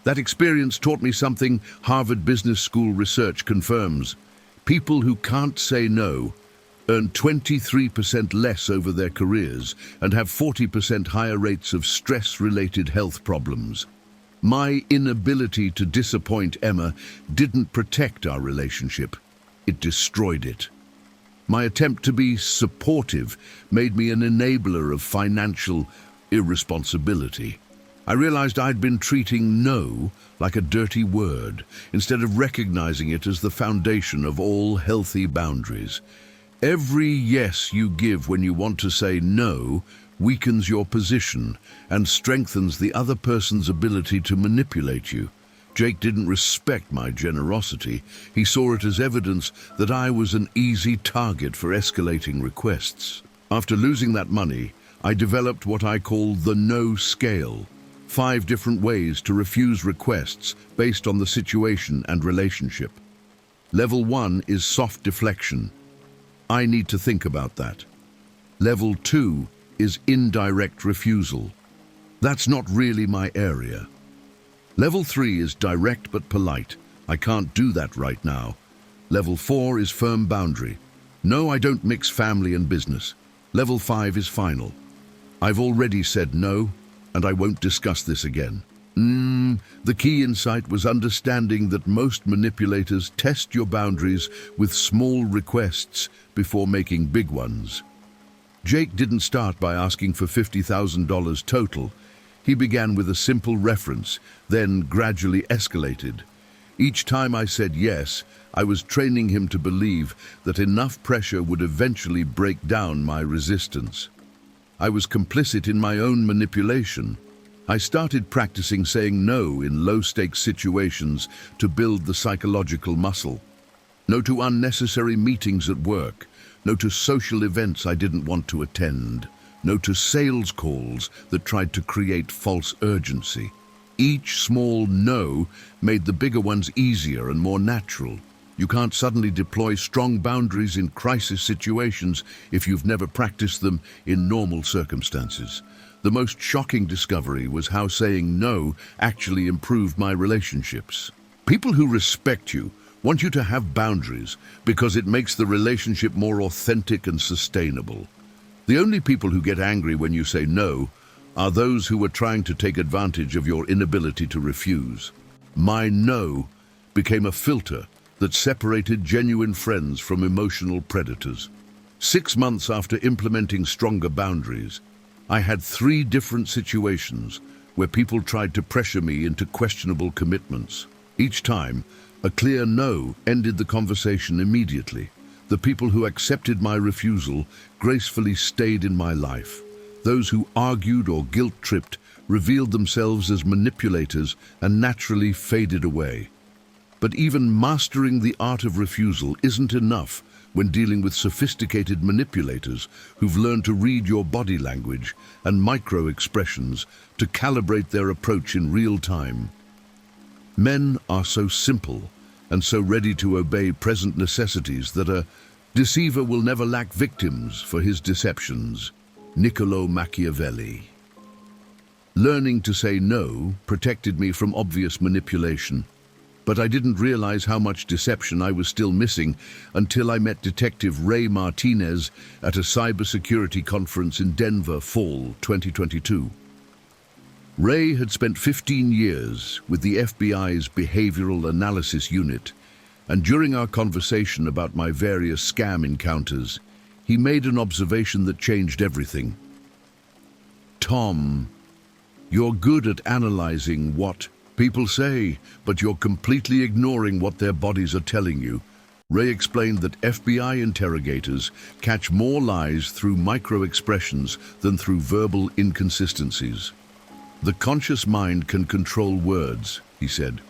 That experience taught me something Harvard Business School research confirms. People who can't say no earn 23% less over their careers and have 40% higher rates of stress-related health problems. My inability to disappoint Emma didn't protect our relationship. It destroyed it. My attempt to be supportive made me an enabler of financial irresponsibility. I realized I'd been treating no like a dirty word, instead of recognizing it as the foundation of all healthy boundaries. Every yes you give when you want to say no weakens your position and strengthens the other person's ability to manipulate you. Jake didn't respect my generosity. He saw it as evidence that I was an easy target for escalating requests. After losing that money, I developed what I call the no scale. 5 different ways to refuse requests based on the situation and relationship. Level 1 is soft deflection. I need to think about that. Level 2 is indirect refusal. That's not really my area. Level 3 is direct but polite. I can't do that right now. Level 4 is firm boundary. No, I don't mix family and business. Level 5 is final. I've already said no, and I won't discuss this again. The key insight was understanding that most manipulators test your boundaries with small requests before making big ones. Jake didn't start by asking for $50,000 total. He began with a simple reference, then gradually escalated. Each time I said yes, I was training him to believe that enough pressure would eventually break down my resistance. I was complicit in my own manipulation. I started practicing saying no in low-stakes situations to build the psychological muscle. No to unnecessary meetings at work. No to social events I didn't want to attend. No to sales calls that tried to create false urgency. Each small no made the bigger ones easier and more natural. You can't suddenly deploy strong boundaries in crisis situations if you've never practiced them in normal circumstances. The most shocking discovery was how saying no actually improved my relationships. People who respect you want you to have boundaries because it makes the relationship more authentic and sustainable. The only people who get angry when you say no are those who are trying to take advantage of your inability to refuse. My no became a filter that separated genuine friends from emotional predators. 6 months after implementing stronger boundaries, I had 3 different situations where people tried to pressure me into questionable commitments. Each time, a clear no ended the conversation immediately. The people who accepted my refusal gracefully stayed in my life. Those who argued or guilt-tripped revealed themselves as manipulators and naturally faded away. But even mastering the art of refusal isn't enough when dealing with sophisticated manipulators who've learned to read your body language and micro-expressions to calibrate their approach in real time. Men are so simple and so ready to obey present necessities that a deceiver will never lack victims for his deceptions. Niccolo Machiavelli. Learning to say no protected me from obvious manipulation. But I didn't realize how much deception I was still missing until I met Detective Ray Martinez at a cybersecurity conference in Denver, fall 2022. Ray had spent 15 years with the FBI's Behavioral Analysis Unit, and during our conversation about my various scam encounters, he made an observation that changed everything. "Tom, you're good at analyzing what people say, but you're completely ignoring what their bodies are telling you." Ray explained that FBI interrogators catch more lies through micro-expressions than through verbal inconsistencies. "The conscious mind can control words," he said,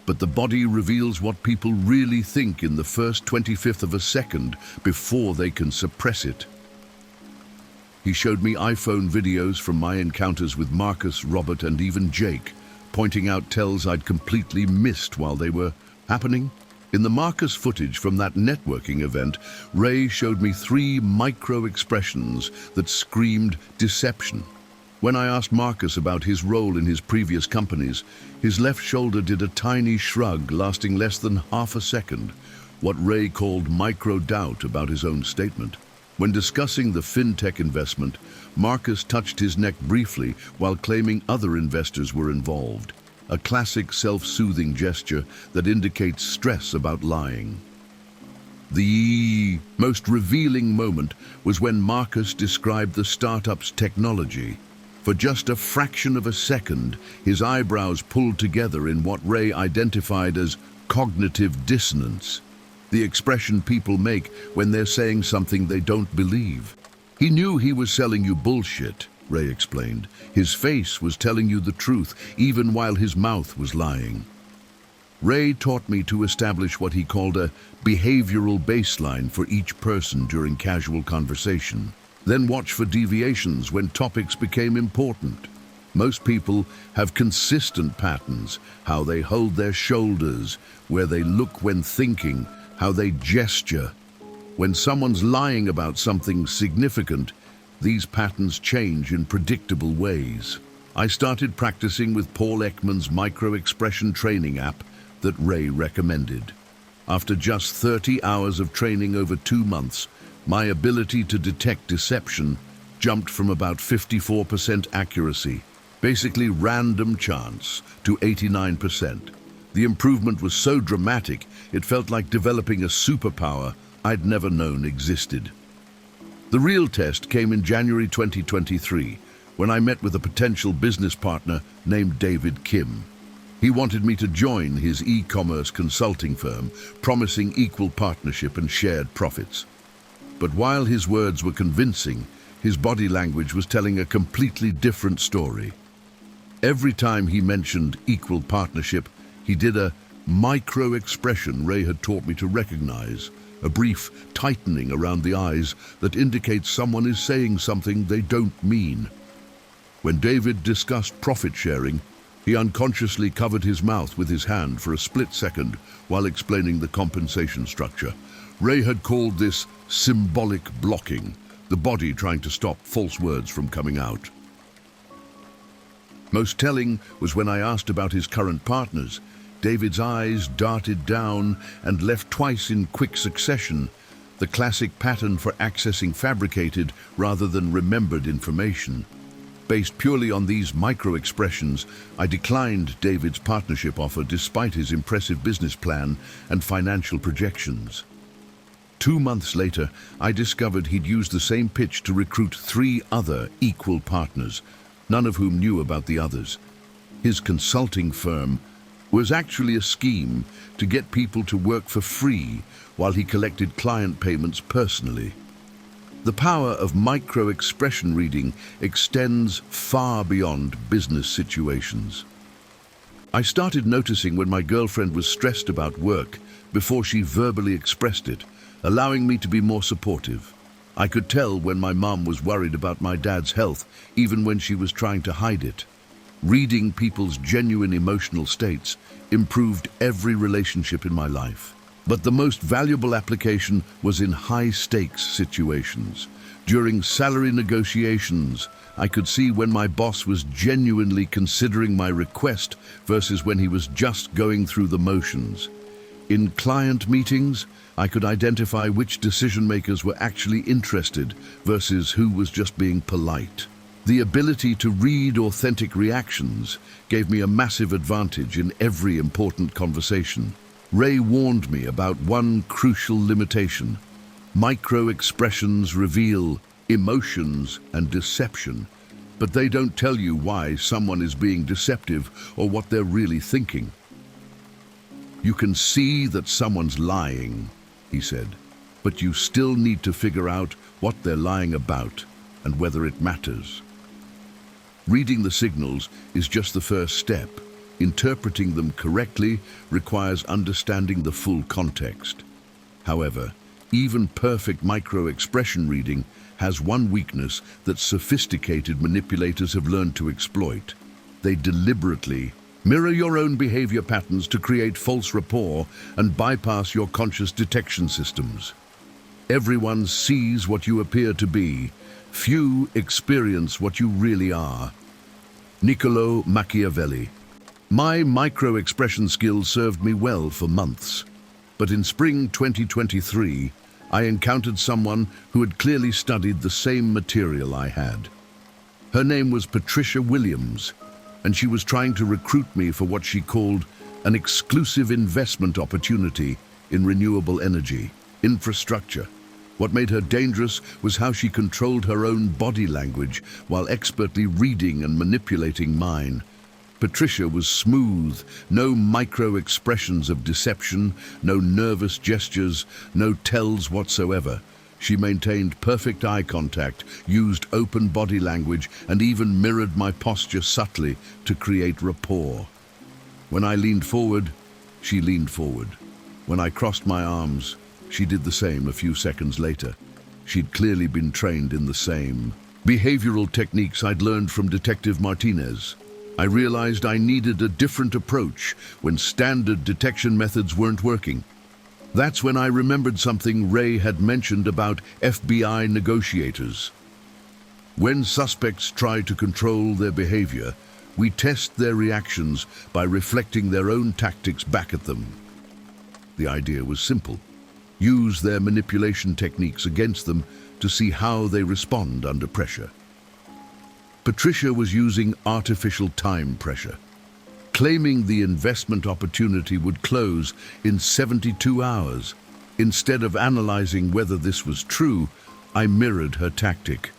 "but the body reveals what people really think in the first 25th of a second before they can suppress it." He showed me iPhone videos from my encounters with Marcus, Robert, and even Jake, pointing out tells I'd completely missed while they were happening. In the Marcus footage from that networking event, Ray showed me 3 micro-expressions that screamed deception. When I asked Marcus about his role in his previous companies, his left shoulder did a tiny shrug lasting less than half a second, what Ray called micro-doubt about his own statement. When discussing the fintech investment, Marcus touched his neck briefly while claiming other investors were involved, a classic self-soothing gesture that indicates stress about lying. The most revealing moment was when Marcus described the startup's technology. For just a fraction of a second, his eyebrows pulled together in what Ray identified as cognitive dissonance, the expression people make when they're saying something they don't believe. "He knew he was selling you bullshit," Ray explained. "His face was telling you the truth, even while his mouth was lying." Ray taught me to establish what he called a behavioral baseline for each person during casual conversation. Then watch for deviations when topics became important. Most people have consistent patterns: how they hold their shoulders, where they look when thinking, how they gesture. When someone's lying about something significant, these patterns change in predictable ways. I started practicing with Paul Ekman's micro-expression training app that Ray recommended. After just 30 hours of training over 2 months, my ability to detect deception jumped from about 54% accuracy, basically random chance, to 89%. The improvement was so dramatic, it felt like developing a superpower I'd never known existed. The real test came in January 2023, when I met with a potential business partner named David Kim. He wanted me to join his e-commerce consulting firm, promising equal partnership and shared profits. But while his words were convincing, his body language was telling a completely different story. Every time he mentioned equal partnership, he did a micro-expression Ray had taught me to recognize, a brief tightening around the eyes that indicates someone is saying something they don't mean. When David discussed profit sharing, he unconsciously covered his mouth with his hand for a split second while explaining the compensation structure. Ray had called this symbolic blocking, the body trying to stop false words from coming out. Most telling was when I asked about his current partners. David's eyes darted down and left twice in quick succession, the classic pattern for accessing fabricated rather than remembered information. Based purely on these micro-expressions, I declined David's partnership offer despite his impressive business plan and financial projections. 2 months later, I discovered he'd used the same pitch to recruit 3 other equal partners, none of whom knew about the others. His consulting firm was actually a scheme to get people to work for free while he collected client payments personally. The power of micro-expression reading extends far beyond business situations. I started noticing when my girlfriend was stressed about work before she verbally expressed it, allowing me to be more supportive. I could tell when my mom was worried about my dad's health, even when she was trying to hide it. Reading people's genuine emotional states improved every relationship in my life. But the most valuable application was in high-stakes situations. During salary negotiations, I could see when my boss was genuinely considering my request versus when he was just going through the motions. In client meetings, I could identify which decision-makers were actually interested versus who was just being polite. The ability to read authentic reactions gave me a massive advantage in every important conversation. Ray warned me about one crucial limitation. Micro-expressions reveal emotions and deception, but they don't tell you why someone is being deceptive or what they're really thinking. You can see that someone's lying, he said, but you still need to figure out what they're lying about and whether it matters. Reading the signals is just the first step. Interpreting them correctly requires understanding the full context. However, even perfect micro-expression reading has one weakness that sophisticated manipulators have learned to exploit. They deliberately mirror your own behavior patterns to create false rapport and bypass your conscious detection systems. Everyone sees what you appear to be. Few experience what you really are. Niccolo Machiavelli. My micro-expression skills served me well for months. But in spring 2023, I encountered someone who had clearly studied the same material I had. Her name was Patricia Williams, and she was trying to recruit me for what she called an exclusive investment opportunity in renewable energy infrastructure. What made her dangerous was how she controlled her own body language while expertly reading and manipulating mine. Patricia was smooth, no micro-expressions of deception, no nervous gestures, no tells whatsoever. She maintained perfect eye contact, used open body language, and even mirrored my posture subtly to create rapport. When I leaned forward, she leaned forward. When I crossed my arms, she did the same a few seconds later. She'd clearly been trained in the same behavioral techniques I'd learned from Detective Martinez. I realized I needed a different approach when standard detection methods weren't working. That's when I remembered something Ray had mentioned about FBI negotiators. When suspects try to control their behavior, we test their reactions by reflecting their own tactics back at them. The idea was simple. Use their manipulation techniques against them to see how they respond under pressure. Patricia was using artificial time pressure, claiming the investment opportunity would close in 72 hours. Instead of analyzing whether this was true, I mirrored her tactic.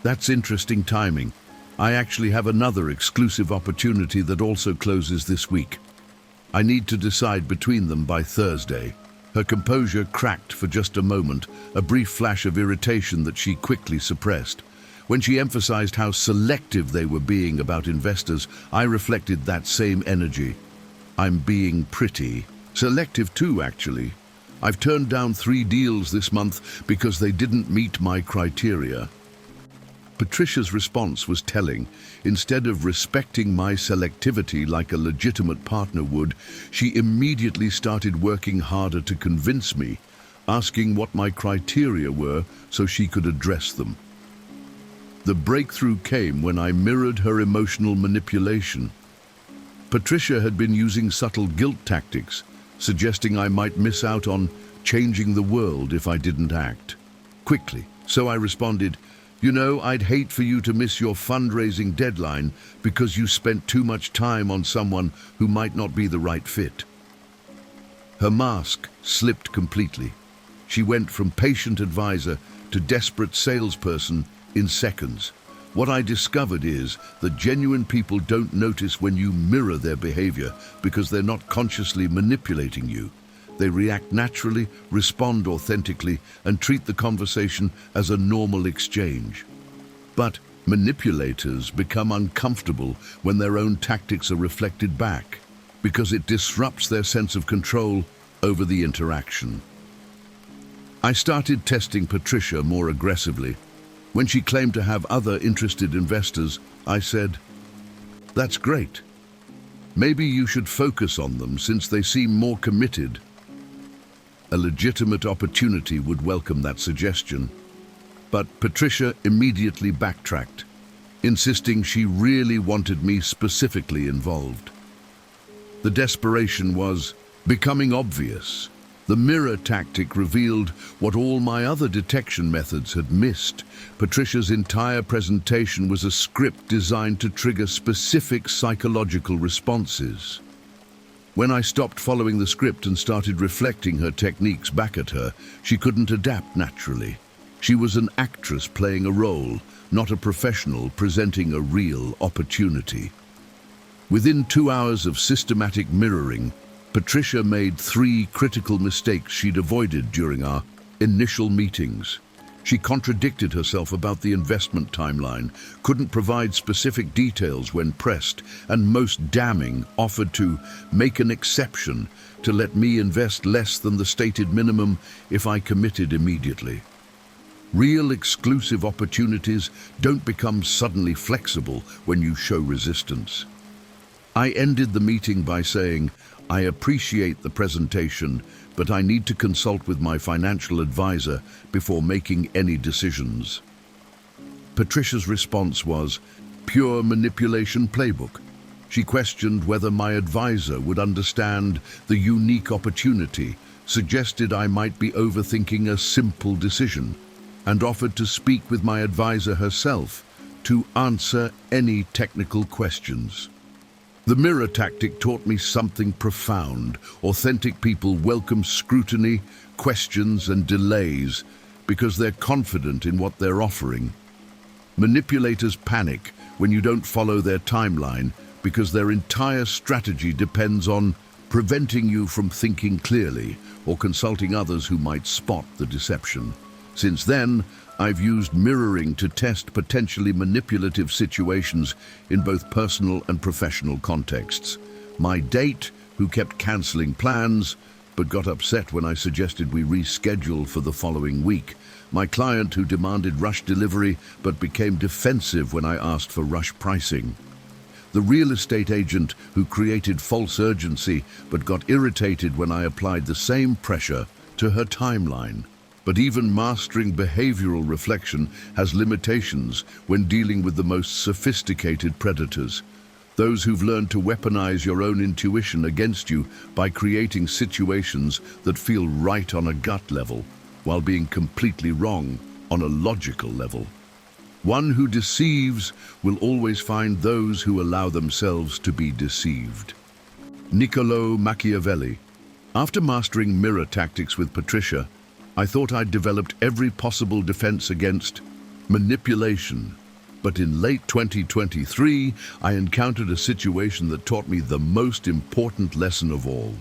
That's interesting timing. I actually have another exclusive opportunity that also closes this week. I need to decide between them by Thursday. Her composure cracked for just a moment, a brief flash of irritation that she quickly suppressed. When she emphasized how selective they were being about investors, I reflected that same energy. I'm being pretty selective too, actually. I've turned down 3 deals this month because they didn't meet my criteria. Patricia's response was telling. Instead of respecting my selectivity like a legitimate partner would, she immediately started working harder to convince me, asking what my criteria were so she could address them. The breakthrough came when I mirrored her emotional manipulation. Patricia had been using subtle guilt tactics, suggesting I might miss out on changing the world if I didn't act quickly. So I responded, "You know, I'd hate for you to miss your fundraising deadline because you spent too much time on someone who might not be the right fit." Her mask slipped completely. She went from patient advisor to desperate salesperson in seconds. What I discovered is that genuine people don't notice when you mirror their behavior because they're not consciously manipulating you. They react naturally, respond authentically, and treat the conversation as a normal exchange. But manipulators become uncomfortable when their own tactics are reflected back, because it disrupts their sense of control over the interaction. I started testing Patricia more aggressively. When she claimed to have other interested investors, I said, "That's great. Maybe you should focus on them since they seem more committed." A legitimate opportunity would welcome that suggestion. But Patricia immediately backtracked, insisting she really wanted me specifically involved. The desperation was becoming obvious. The mirror tactic revealed what all my other detection methods had missed. Patricia's entire presentation was a script designed to trigger specific psychological responses. When I stopped following the script and started reflecting her techniques back at her, she couldn't adapt naturally. She was an actress playing a role, not a professional presenting a real opportunity. Within 2 hours of systematic mirroring, Patricia made 3 critical mistakes she'd avoided during our initial meetings. She contradicted herself about the investment timeline, couldn't provide specific details when pressed, and most damning, offered to make an exception to let me invest less than the stated minimum if I committed immediately. Real exclusive opportunities don't become suddenly flexible when you show resistance. I ended the meeting by saying, "I appreciate the presentation, but I need to consult with my financial advisor before making any decisions." Patricia's response was pure manipulation playbook. She questioned whether my advisor would understand the unique opportunity, suggested I might be overthinking a simple decision, and offered to speak with my advisor herself to answer any technical questions. The mirror tactic taught me something profound. Authentic people welcome scrutiny, questions, and delays because they're confident in what they're offering. Manipulators panic when you don't follow their timeline because their entire strategy depends on preventing you from thinking clearly or consulting others who might spot the deception. Since then, I've used mirroring to test potentially manipulative situations in both personal and professional contexts. My date, who kept cancelling plans, but got upset when I suggested we reschedule for the following week. My client, who demanded rush delivery, but became defensive when I asked for rush pricing. The real estate agent, who created false urgency, but got irritated when I applied the same pressure to her timeline. But even mastering behavioral reflection has limitations when dealing with the most sophisticated predators. Those who've learned to weaponize your own intuition against you by creating situations that feel right on a gut level, while being completely wrong on a logical level. One who deceives will always find those who allow themselves to be deceived. Niccolo Machiavelli. After mastering mirror tactics with Patricia, I thought I'd developed every possible defense against manipulation. But in late 2023, I encountered a situation that taught me the most important lesson of all.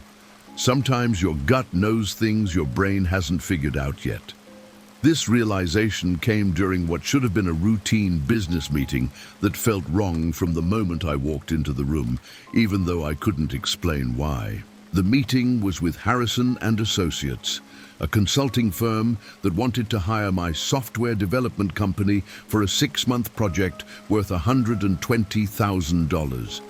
Sometimes your gut knows things your brain hasn't figured out yet. This realization came during what should have been a routine business meeting that felt wrong from the moment I walked into the room, even though I couldn't explain why. The meeting was with Harrison and Associates, a consulting firm that wanted to hire my software development company for a 6-month project worth $120,000.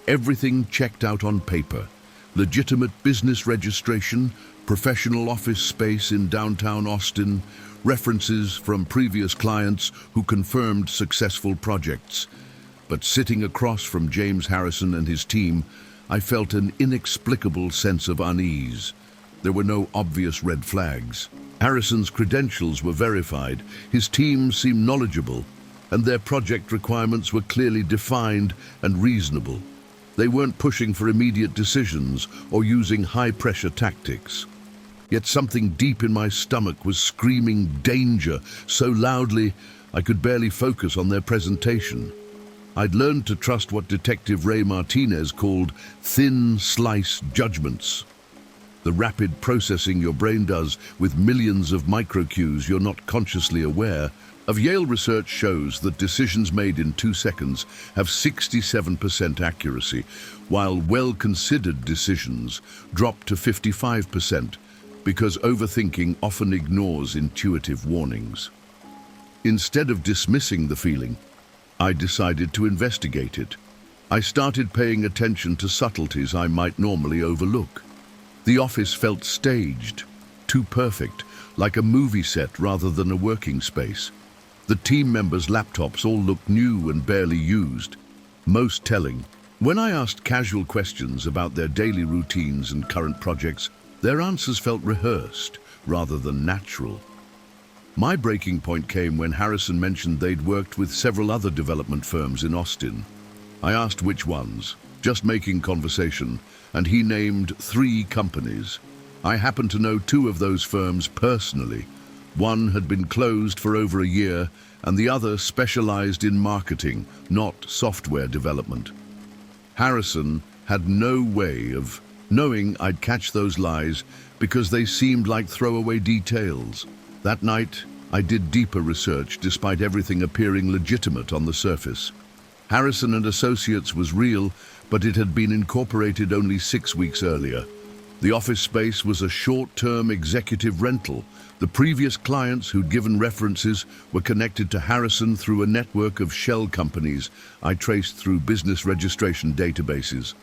Everything checked out on paper. Legitimate business registration, professional office space in downtown Austin, references from previous clients who confirmed successful projects. But sitting across from James Harrison and his team, I felt an inexplicable sense of unease. There were no obvious red flags. Harrison's credentials were verified, his team seemed knowledgeable, and their project requirements were clearly defined and reasonable. They weren't pushing for immediate decisions or using high-pressure tactics. Yet something deep in my stomach was screaming danger so loudly I could barely focus on their presentation. I'd learned to trust what Detective Ray Martinez called thin slice judgments. The rapid processing your brain does with millions of micro-cues you're not consciously aware of. Yale research shows that decisions made in 2 seconds have 67% accuracy, while well-considered decisions drop to 55% because overthinking often ignores intuitive warnings. Instead of dismissing the feeling, I decided to investigate it. I started paying attention to subtleties I might normally overlook. The office felt staged, too perfect, like a movie set rather than a working space. The team members' laptops all looked new and barely used. Most telling, when I asked casual questions about their daily routines and current projects, their answers felt rehearsed rather than natural. My breaking point came when Harrison mentioned they'd worked with several other development firms in Austin. I asked which ones, just making conversation, and he named 3 companies. I happened to know 2 of those firms personally. One had been closed for over a year, and the other specialized in marketing, not software development. Harrison had no way of knowing I'd catch those lies because they seemed like throwaway details. That night, I did deeper research despite everything appearing legitimate on the surface. Harrison and Associates was real, but it had been incorporated only 6 weeks earlier. The office space was a short-term executive rental. The previous clients who'd given references were connected to Harrison through a network of shell companies I traced through business registration databases.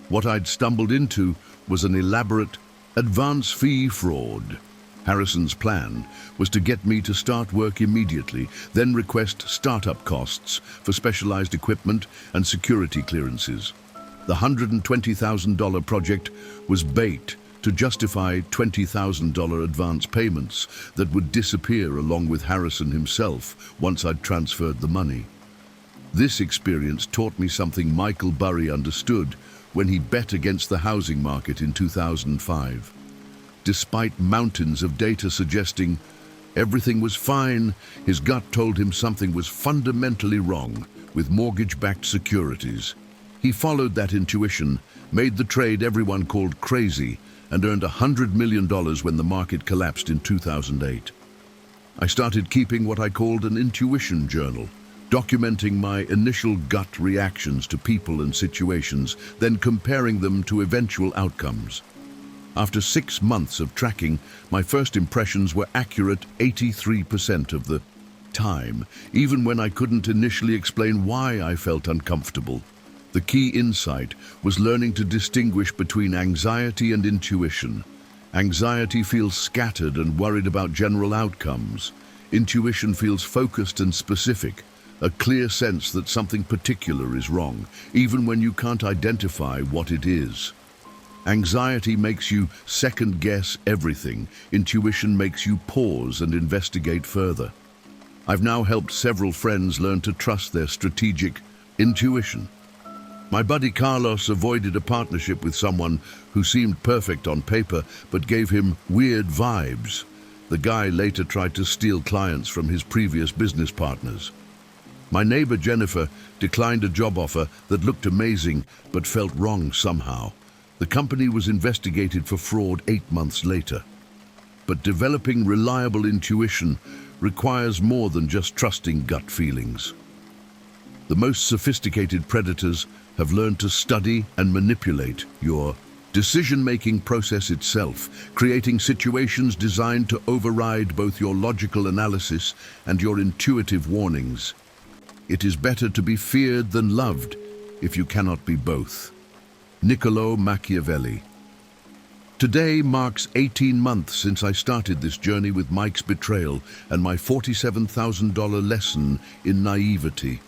What I'd stumbled into was an elaborate advance fee fraud. Harrison's plan was to get me to start work immediately, then request startup costs for specialized equipment and security clearances. The $120,000 project was bait to justify $20,000 advance payments that would disappear along with Harrison himself once I'd transferred the money. This experience taught me something Michael Burry understood when he bet against the housing market in 2005. Despite mountains of data suggesting everything was fine, his gut told him something was fundamentally wrong with mortgage-backed securities. He followed that intuition, made the trade everyone called crazy, and earned $100 million when the market collapsed in 2008. I started keeping what I called an intuition journal, documenting my initial gut reactions to people and situations, then comparing them to eventual outcomes. After 6 months of tracking, my first impressions were accurate 83% of the time, even when I couldn't initially explain why I felt uncomfortable. The key insight was learning to distinguish between anxiety and intuition. Anxiety feels scattered and worried about general outcomes. Intuition feels focused and specific, a clear sense that something particular is wrong, even when you can't identify what it is. Anxiety makes you second-guess everything. Intuition makes you pause and investigate further. I've now helped several friends learn to trust their strategic intuition. My buddy Carlos avoided a partnership with someone who seemed perfect on paper but gave him weird vibes. The guy later tried to steal clients from his previous business partners. My neighbor Jennifer declined a job offer that looked amazing but felt wrong somehow. The company was investigated for fraud 8 months later. But developing reliable intuition requires more than just trusting gut feelings. The most sophisticated predators have learned to study and manipulate your decision-making process itself, creating situations designed to override both your logical analysis and your intuitive warnings. It is better to be feared than loved if you cannot be both. Niccolo Machiavelli. Today marks 18 months since I started this journey with Mike's betrayal and my $47,000 lesson in naivety.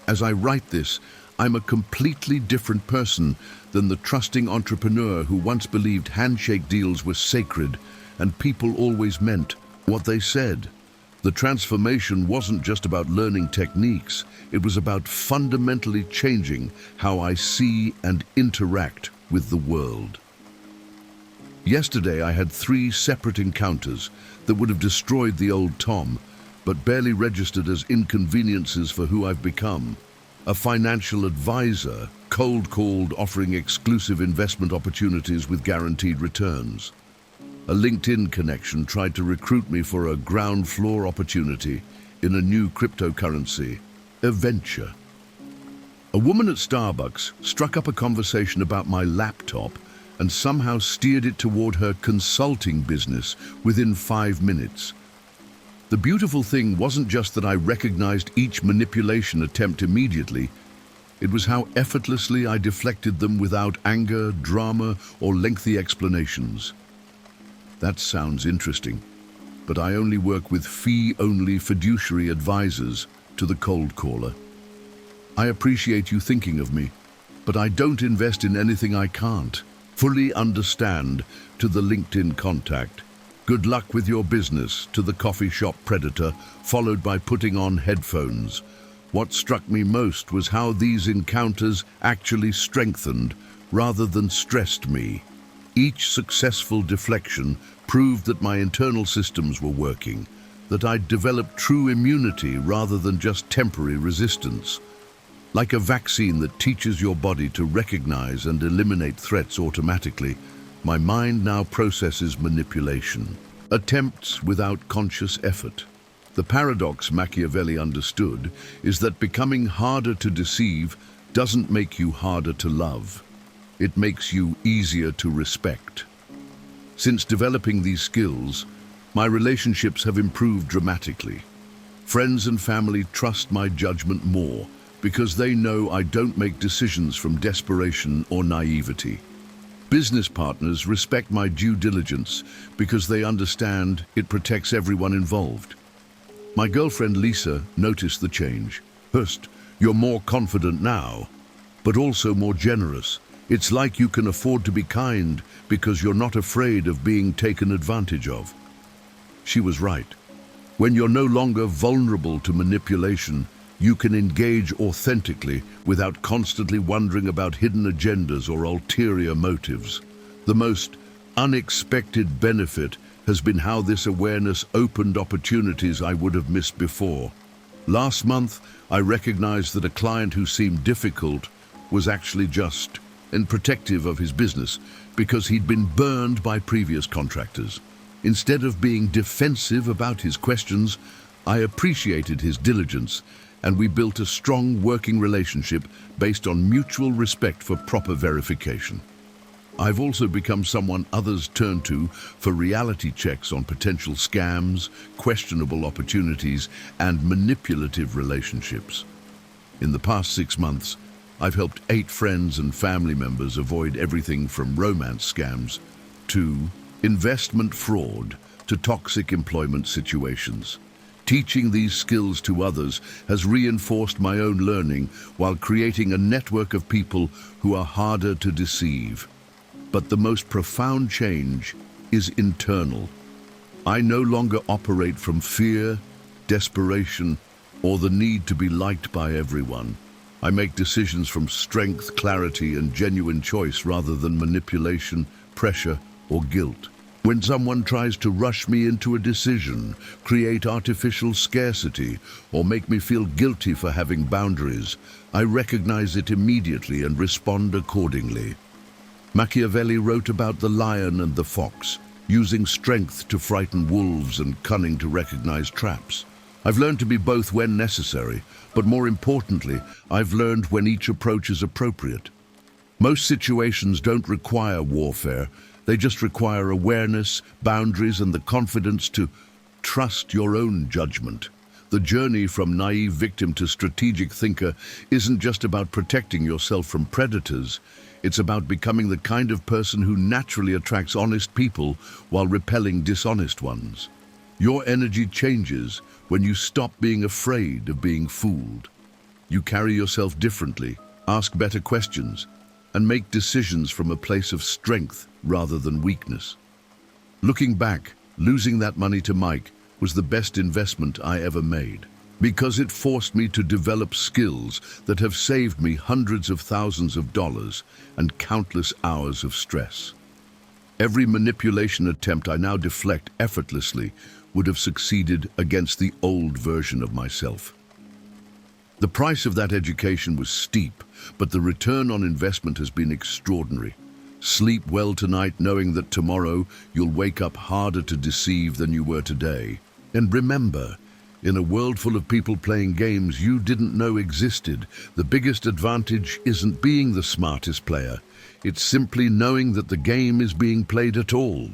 As I write this, I'm a completely different person than the trusting entrepreneur who once believed handshake deals were sacred and people always meant what they said. The transformation wasn't just about learning techniques, it was about fundamentally changing how I see and interact with the world. Yesterday I had 3 separate encounters that would have destroyed the old Tom, but barely registered as inconveniences for who I've become. A financial advisor, cold-called offering exclusive investment opportunities with guaranteed returns. A LinkedIn connection tried to recruit me for a ground floor opportunity in a new cryptocurrency, a venture. A woman at Starbucks struck up a conversation about my laptop and somehow steered it toward her consulting business within 5 minutes. The beautiful thing wasn't just that I recognized each manipulation attempt immediately, it was how effortlessly I deflected them without anger, drama, or lengthy explanations. That sounds interesting, but I only work with fee-only fiduciary advisors to the cold caller. I appreciate you thinking of me, but I don't invest in anything I can't fully understand to the LinkedIn contact. Good luck with your business to the coffee shop predator, followed by putting on headphones. What struck me most was how these encounters actually strengthened rather than stressed me. Each successful deflection proved that my internal systems were working, that I'd developed true immunity rather than just temporary resistance. Like a vaccine that teaches your body to recognize and eliminate threats automatically, my mind now processes manipulation, attempts without conscious effort. The paradox Machiavelli understood is that becoming harder to deceive doesn't make you harder to love. It makes you easier to respect. Since developing these skills, my relationships have improved dramatically. Friends and family trust my judgment more because they know I don't make decisions from desperation or naivety. Business partners respect my due diligence because they understand it protects everyone involved. My girlfriend Lisa noticed the change. First, you're more confident now, but also more generous. It's like you can afford to be kind because you're not afraid of being taken advantage of. She was right. When you're no longer vulnerable to manipulation, you can engage authentically without constantly wondering about hidden agendas or ulterior motives. The most unexpected benefit has been how this awareness opened opportunities I would have missed before. Last month, I recognized that a client who seemed difficult was actually just and protective of his business because he'd been burned by previous contractors. Instead of being defensive about his questions, I appreciated his diligence, and we built a strong working relationship based on mutual respect for proper verification. I've also become someone others turn to for reality checks on potential scams, questionable opportunities, and manipulative relationships. In the past 6 months, I've helped 8 friends and family members avoid everything from romance scams to investment fraud to toxic employment situations. Teaching these skills to others has reinforced my own learning while creating a network of people who are harder to deceive. But the most profound change is internal. I no longer operate from fear, desperation, or the need to be liked by everyone. I make decisions from strength, clarity, and genuine choice rather than manipulation, pressure, or guilt. When someone tries to rush me into a decision, create artificial scarcity, or make me feel guilty for having boundaries, I recognize it immediately and respond accordingly. Machiavelli wrote about the lion and the fox, using strength to frighten wolves and cunning to recognize traps. I've learned to be both when necessary, but more importantly, I've learned when each approach is appropriate. Most situations don't require warfare. They just require awareness, boundaries, and the confidence to trust your own judgment. The journey from naive victim to strategic thinker isn't just about protecting yourself from predators. It's about becoming the kind of person who naturally attracts honest people while repelling dishonest ones. Your energy changes when you stop being afraid of being fooled. You carry yourself differently, ask better questions, and make decisions from a place of strength rather than weakness. Looking back, losing that money to Mike was the best investment I ever made, because it forced me to develop skills that have saved me hundreds of thousands of dollars and countless hours of stress. Every manipulation attempt I now deflect effortlessly would have succeeded against the old version of myself. The price of that education was steep, but the return on investment has been extraordinary. Sleep well tonight knowing that tomorrow you'll wake up harder to deceive than you were today. And remember, in a world full of people playing games you didn't know existed, the biggest advantage isn't being the smartest player. It's simply knowing that the game is being played at all.